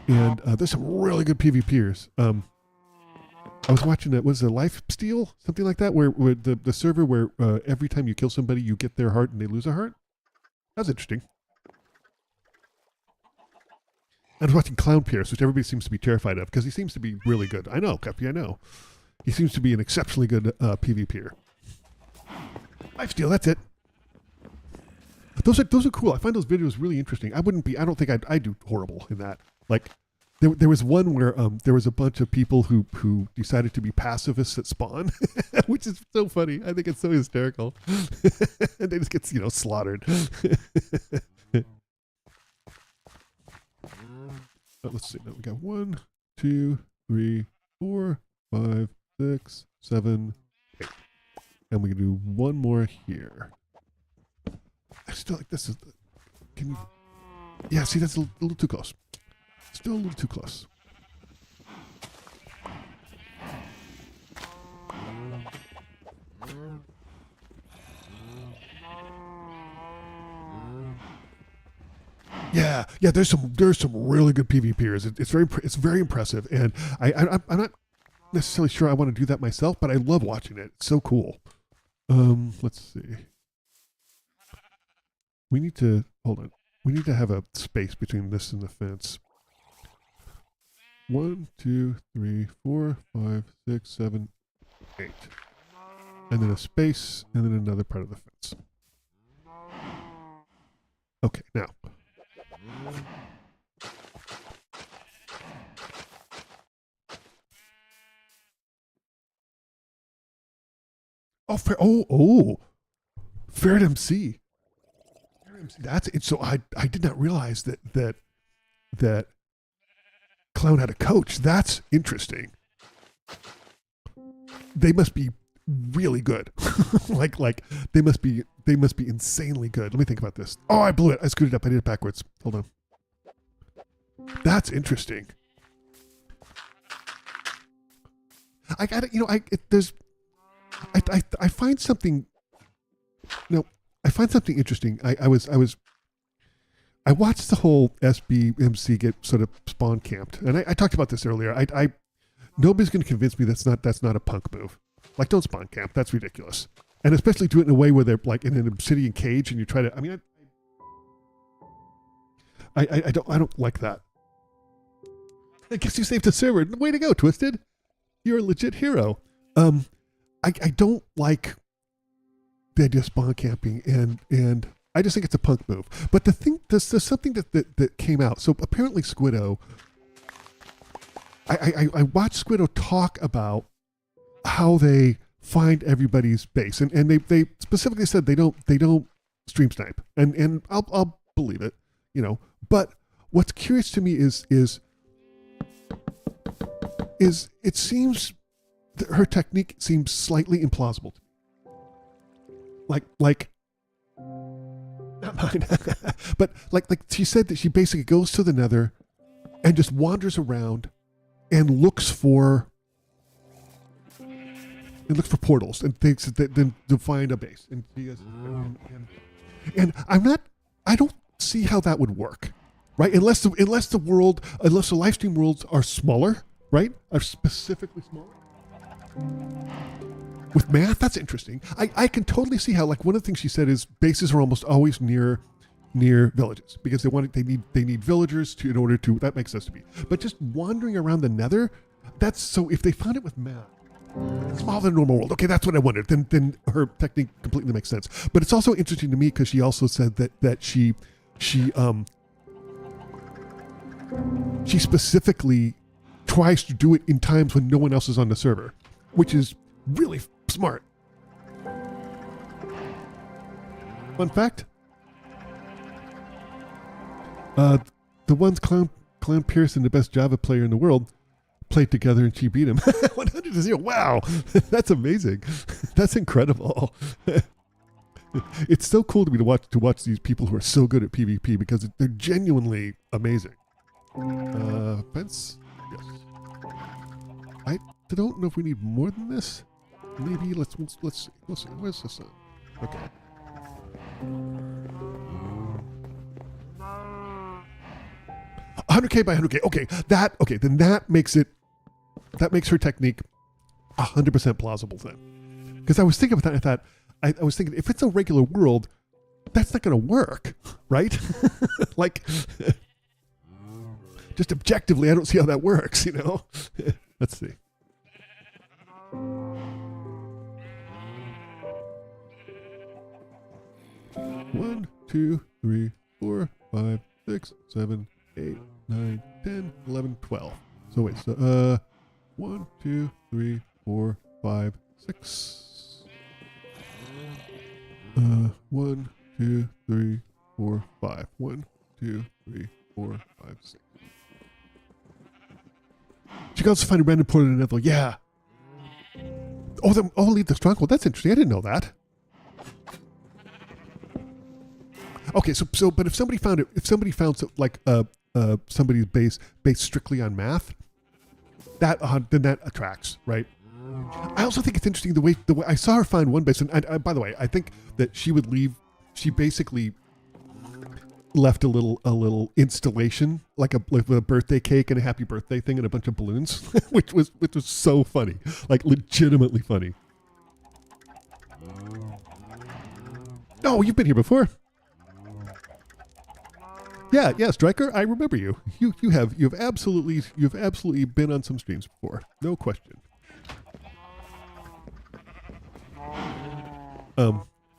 And there's some really good PvPers. I was watching that, was it Lifesteal? Something like that, where the server where every time you kill somebody, you get their heart and they lose a heart. That's interesting. I was watching Clown Pierce, which everybody seems to be terrified of, because he seems to be really good. I know, Cuppy, I know. He seems to be an exceptionally good PvPer. Lifesteal, that's it. Those are cool. I find those videos really interesting. I don't think I'd do horrible in that. Like, there was one where there was a bunch of people who decided to be pacifists at spawn, which is so funny. I think it's so hysterical. And they just get, slaughtered. Let's see. Now we got 1, 2, 3, 4, 5, 6, 7, 8. And we can do one more here. I still like this. Can you? Yeah, see, that's a little too close. Still a little too close. Yeah. There's some really good PvPers. It's very impressive, and I'm not necessarily sure I want to do that myself, but I love watching it. It's so cool. Let's see. We need to hold on. We need to have a space between this and the fence. 1, 2, 3, 4, 5, 6, 7, 8. And then a space, and then another part of the fence. Okay, now. Oh, Ferret MC. That's it. So I did not realize that Clown had a coach. That's interesting. They must be really good. like they must be insanely good. Let me think about this. Oh, I blew it. I screwed it up. I did it backwards. Hold on. That's interesting. I got it. You know, I find something. No, I find something interesting. I watched the whole SBMC get sort of spawn camped, and I talked about this earlier. Nobody's going to convince me that's not a punk move. Like, don't spawn camp. That's ridiculous. And especially do it in a way where they're like in an obsidian cage, and you try to. I mean, I don't like that. I guess you saved the server. Way to go, Twisted. You're a legit hero. I don't like the idea of spawn camping, and I just think it's a punk move. But the thing, there's something that came out. So apparently Squiddo, I watched Squiddo talk about how they find everybody's base, and they specifically said they don't stream snipe, and I'll believe it, you know. But what's curious to me is it seems that her technique seems slightly implausible to me. Like not mine. But like she said that she basically goes to the Nether and just wanders around and looks for portals and thinks that then to find a base. And she has, and I don't see how that would work, right? Unless the live stream worlds are smaller, right? Are specifically smaller. With math, that's interesting. I can totally see how, like, one of the things she said is bases are almost always near villages because they need villagers in order to. That makes sense to me. But just wandering around the Nether, that's so. If they found it with math, smaller than normal world. Okay, that's what I wondered. Then her technique completely makes sense. But it's also interesting to me because she also said that she specifically tries to do it in times when no one else is on the server, which is really smart. Fun fact: the ones Clown Pearson, the best Java player in the world, played together and she beat him 100-0. Wow, that's amazing. That's incredible. It's so cool to me to watch these people who are so good at PvP because they're genuinely amazing. Fence. Yes. I don't know if we need more than this. Maybe let's see. Where's the sun? Okay. $100K by $100K. Okay. Then that makes her technique 100% plausible then. Because I was thinking about that. I was thinking if it's a regular world, that's not going to work, right? Like, just objectively, I don't see how that works. You know. Let's see. 1, 2, 3, 4, 5, 6, 7, 8, 9, 10, 11, 12. So wait, 1, 2, 3, 4, 5, 6. 1, 2, 3, 4, 5. 1, 2, 3, 4, 5, 6. She can also find a random portal in the Nether. Yeah. Leave the stronghold. That's interesting. I didn't know that. Okay, so but if somebody found somebody's base based strictly on math, then that attracts, right? I also think it's interesting the way I saw her find one base, and by the way, I think that she would leave. She basically left a little installation, like a birthday cake and a happy birthday thing and a bunch of balloons, which was so funny, like legitimately funny. Oh, you've been here before. Yeah, Striker, I remember you. You've absolutely been on some streams before, no question.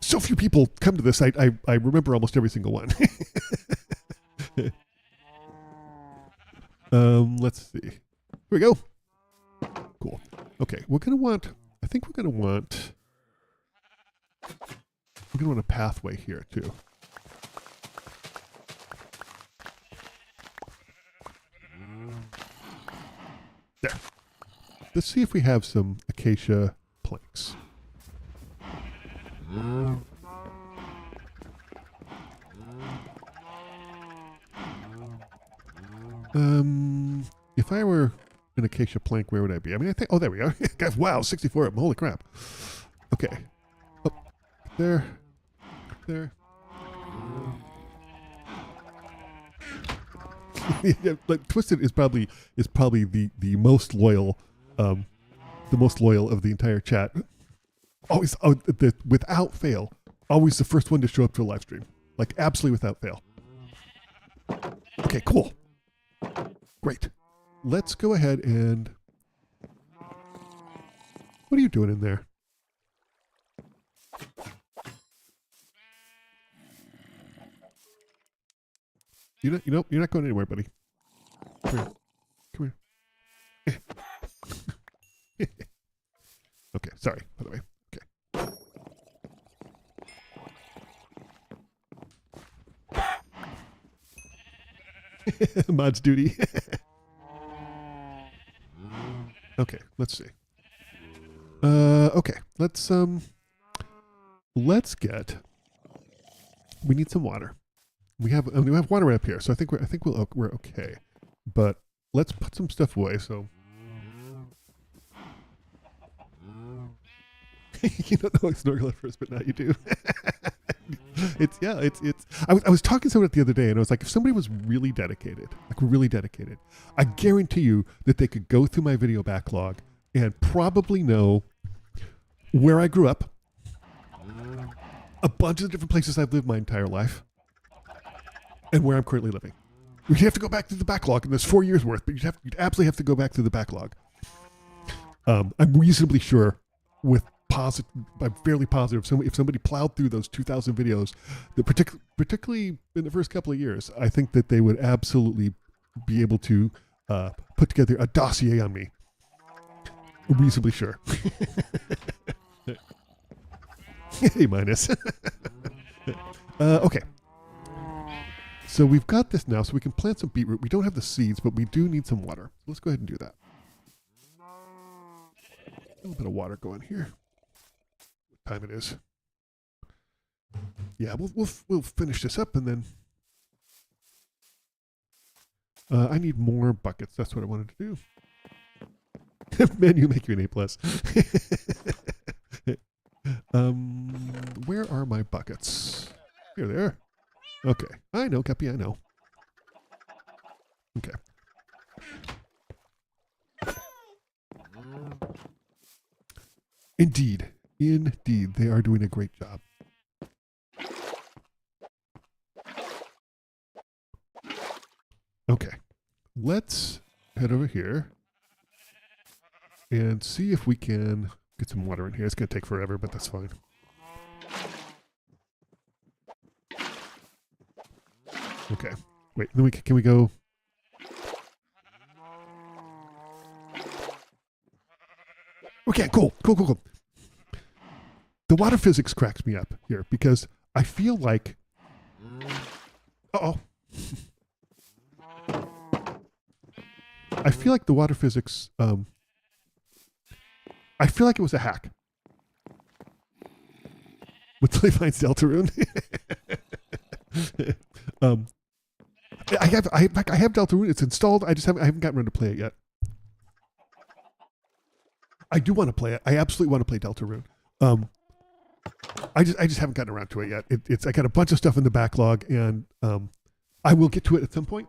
So few people come to this. I remember almost every single one. Let's see. Here we go. Cool. Okay, we're gonna want a pathway here too. There. Let's see if we have some acacia planks. If I were an acacia plank, where would I be? I mean, I think, oh, there we are. Guys, wow, 64 of them. Holy crap. Okay. Up there. There. Yeah, like Twisted is probably the most loyal, of the entire chat. Always, without fail, always the first one to show up to a live stream. Like, absolutely without fail. Okay, cool. Great. Let's go ahead and... What are you doing in there? You're not going anywhere, buddy. Come here. Okay, sorry, by the way. Okay. Mods duty. Okay, let's see. Okay, let's get. We need some water. We have water up here, so I think we're okay. But let's put some stuff away. So you don't know I snorkel at first, but now you do. It's. I was talking to someone the other day, and I was like, if somebody was really dedicated, I guarantee you that they could go through my video backlog and probably know where I grew up, a bunch of different places I've lived my entire life, and where I'm currently living. You'd have to go back to the backlog, and there's 4 years worth, but you'd absolutely have to go back to the backlog. I'm reasonably sure, I'm fairly positive, if somebody plowed through those 2,000 videos, that particularly in the first couple of years, I think that they would absolutely be able to put together a dossier on me. Reasonably sure. A minus. Okay. So we've got this now, so we can plant some beetroot. We don't have the seeds, but we do need some water. Let's go ahead and do that. A little bit of water going here. What time it is? Yeah, we'll finish this up, and then I need more buckets. That's what I wanted to do. Menu make you an A+. Where are my buckets? Here they are. Okay. I know, Guppy, I know. Okay. Indeed. They are doing a great job. Okay. Let's head over here and see if we can get some water in here. It's going to take forever, but that's fine. Okay. Wait, then can we go? Okay, cool. The water physics cracks me up here because I feel like... Uh-oh. I feel like the water physics... I feel like it was a hack. Until he finds Deltarune. I have Deltarune. It's installed. I haven't gotten around to play it yet. I do want to play it. I absolutely want to play Deltarune. I just haven't gotten around to it yet. I got a bunch of stuff in the backlog, and I will get to it at some point.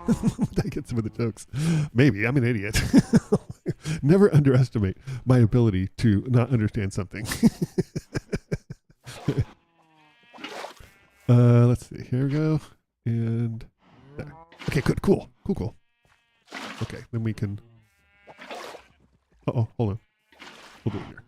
I get some of the jokes. Maybe I'm an idiot. Never underestimate my ability to not understand something. Let's see. Here we go. And there. Okay, good. Cool. Okay, then we can... Uh-oh, hold on. We'll do it here.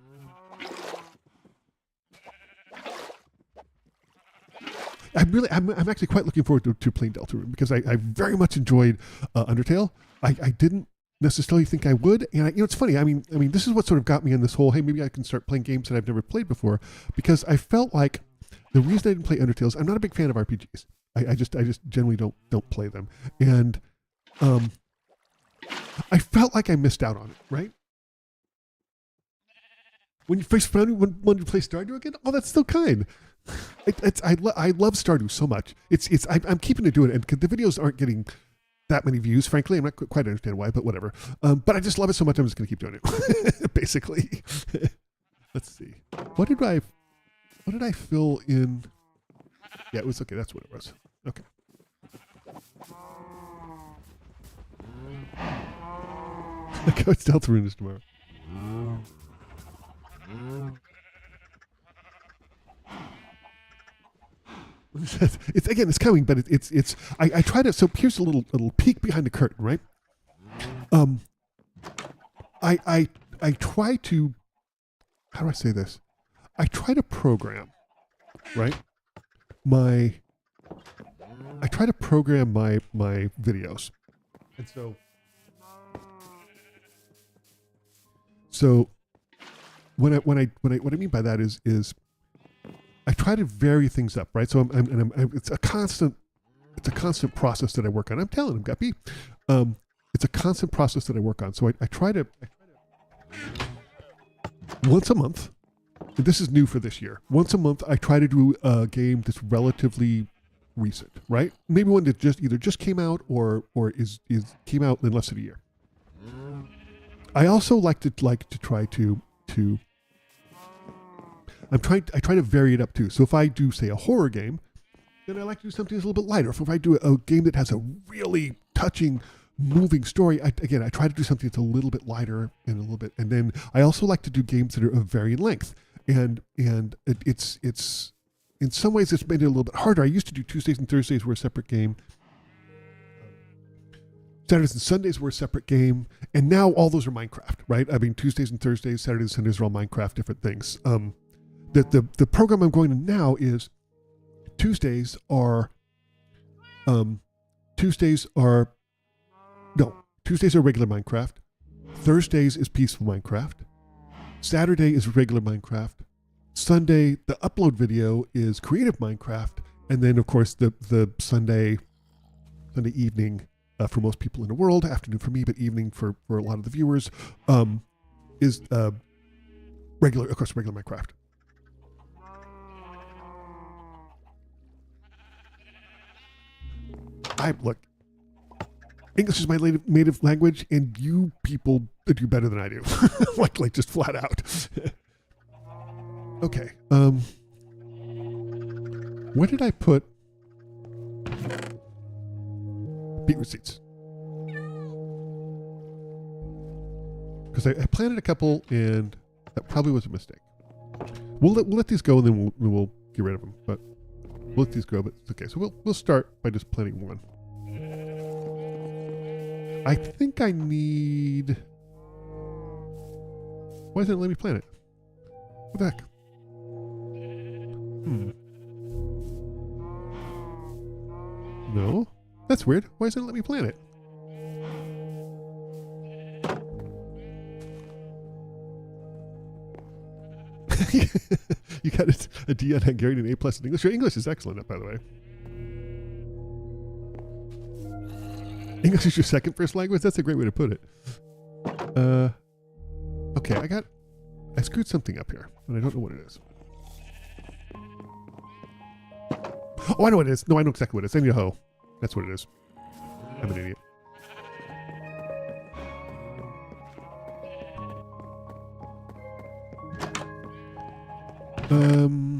I'm actually quite looking forward to playing Deltarune because I very much enjoyed Undertale. I didn't necessarily think I would, and it's funny. I mean, this is what sort of got me in this whole, hey, maybe I can start playing games that I've never played before, because I felt like the reason I didn't play Undertale is I'm not a big fan of RPGs. I just generally don't play them, and I felt like I missed out on it, right? When you first found when you play Stardew again, oh, that's so kind. I love Stardew so much. I'm keeping to do it, and the videos aren't getting that many views. Frankly, I'm not quite understand why, but whatever. But I just love it so much. I'm just going to keep doing it. Basically, let's see. What did I fill in? Yeah, it was okay. That's what it was. Okay. I go stealth runes tomorrow. It's coming, but I try to. So here's a little peek behind the curtain, right? I try to. How do I say this? I try to program, right? I try to program my videos, and so what I mean by that is I try to vary things up, right? So it's a constant process that I work on. I'm telling him, Guppy, it's a constant process that I work on. So I try to once a month. And this is new for this year. Once a month, I try to do a game that's relatively recent, right? Maybe one that either just came out or came out in less than a year. I also like to try to I try to vary it up too. So if I do, say, a horror game, then I like to do something that's a little bit lighter. If I do a game that has a really touching, moving story, I try to do something that's a little bit lighter and a little bit. And then I also like to do games that are of varying length. And it's in some ways it's made it a little bit harder. I used to do Tuesdays and Thursdays were a separate game. Saturdays and Sundays were a separate game, and now all those are Minecraft, right? I mean, Tuesdays and Thursdays, Saturdays and Sundays are all Minecraft, different things. The program I'm going to now is Tuesdays are regular Minecraft. Thursdays is peaceful Minecraft. Saturday is regular Minecraft. Sunday, the upload video is creative Minecraft, and then of course the Sunday evening for most people in the world, afternoon for me, but evening for a lot of the viewers, is regular Minecraft. Look, English is my native language, and you people do better than I do. like just flat out. Okay. Where did I put beetroot seeds? Because I planted a couple, and that probably was a mistake. We'll let these go, and then we'll get rid of them. But we'll let these go. But it's okay. So we'll start by just planting one. I think I need. Why doesn't it let me plant it? What the heck? No, that's weird. Why doesn't it let me plant it? You got a D on Hungarian and A+ in English. Your English is excellent, by the way. English is your second first language? That's a great way to put it. Okay, I screwed something up here, and I don't know what it is. Oh, I know what it is. No, I know exactly what it is. I need a hoe. That's what it is. I'm an idiot.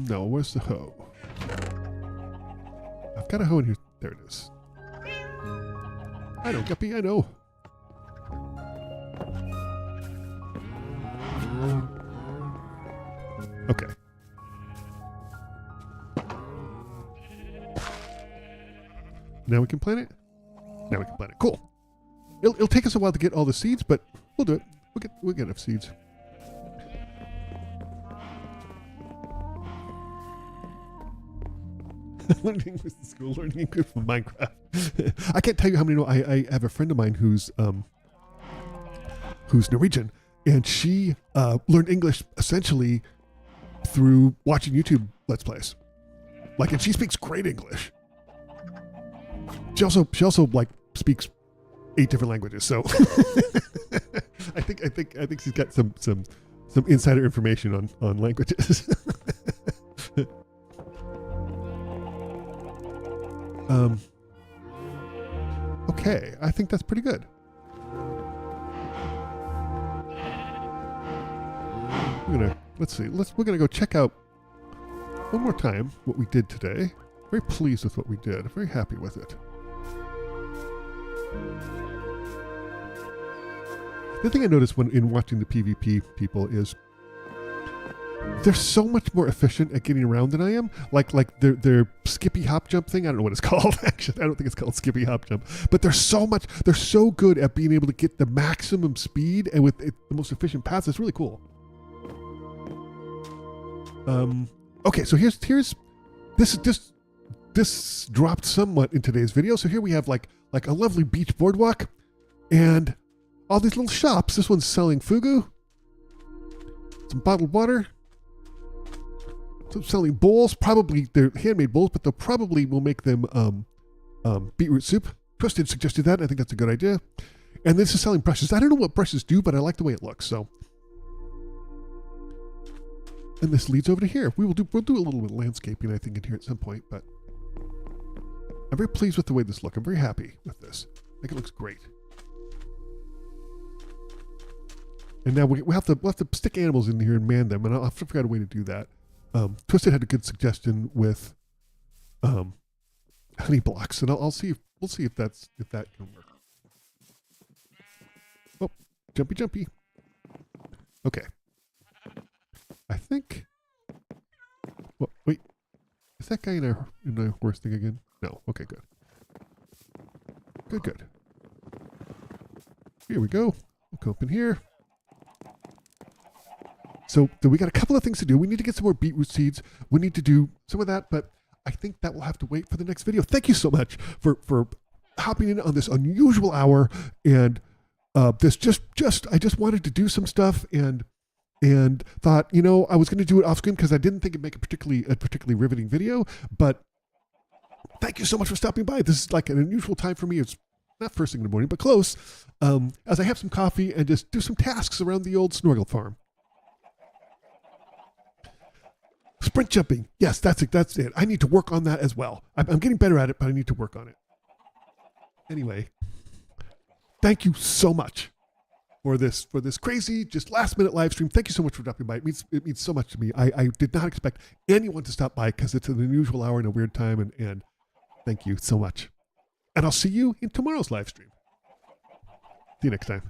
No, where's the hoe? I've got a hoe in here. There it is. I know, Guppy, I know. Okay. Now we can plant it? Now we can plant it. Cool. It'll take us a while to get all the seeds, but we'll do it. We'll get enough seeds. Learning English in school, learning English from Minecraft. I can't tell you how many. I have a friend of mine who's Norwegian, and she learned English essentially through watching YouTube Let's Plays. And she speaks great English. She also speaks 8 different languages. So I think she's got some some insider information on languages. Okay, I think that's pretty good. We're gonna go check out one more time what we did today. Very pleased with what we did. Very happy with it. The thing I noticed in watching the PvP people is they're so much more efficient at getting around than I am. Like their skippy hop jump thing. I don't know what it's called. Actually, I don't think it's called skippy hop jump. But they're so good at being able to get the maximum speed and with the most efficient paths. It's really cool. Okay, so here's this dropped somewhat in today's video. So here we have like a lovely beach boardwalk and all these little shops. This one's selling fugu, some bottled water, some selling bowls. Probably they're handmade bowls, but they'll probably will make them beetroot soup. Twisted suggested that. I think that's a good idea. And this is selling brushes. I don't know what brushes do, but I like the way it looks. So. And this leads over to here. We'll do a little bit of landscaping, I think, in here at some point, but I'm very pleased with the way this looks. I'm very happy with this. I think it looks great. And now we'll have to stick animals in here and man them, and I'll have to figure out a way to do that. Twisted had a good suggestion with honey blocks, and we'll see if that can work. Oh, jumpy. Okay. I think. Well, wait. Is that guy in a horse thing again? No. Okay, good. Good. Here we go. We'll come up in here. So we got a couple of things to do. We need to get some more beetroot seeds. We need to do some of that, but I think that will have to wait for the next video. Thank you so much for hopping in on this unusual hour, and this I just wanted to do some stuff and thought, I was going to do it off screen because I didn't think it'd make a particularly riveting video, but thank you so much for stopping by. This is like an unusual time for me. It's not first thing in the morning, but close, as I have some coffee and just do some tasks around the old Snorgle farm. Sprint jumping. Yes, that's it. I need to work on that as well. I'm getting better at it, but I need to work on it. Anyway, thank you so much for this crazy, just last minute live stream. Thank you so much for dropping by. It means so much to me. I did not expect anyone to stop by because it's an unusual hour and a weird time, and thank you so much. And I'll see you in tomorrow's live stream. See you next time.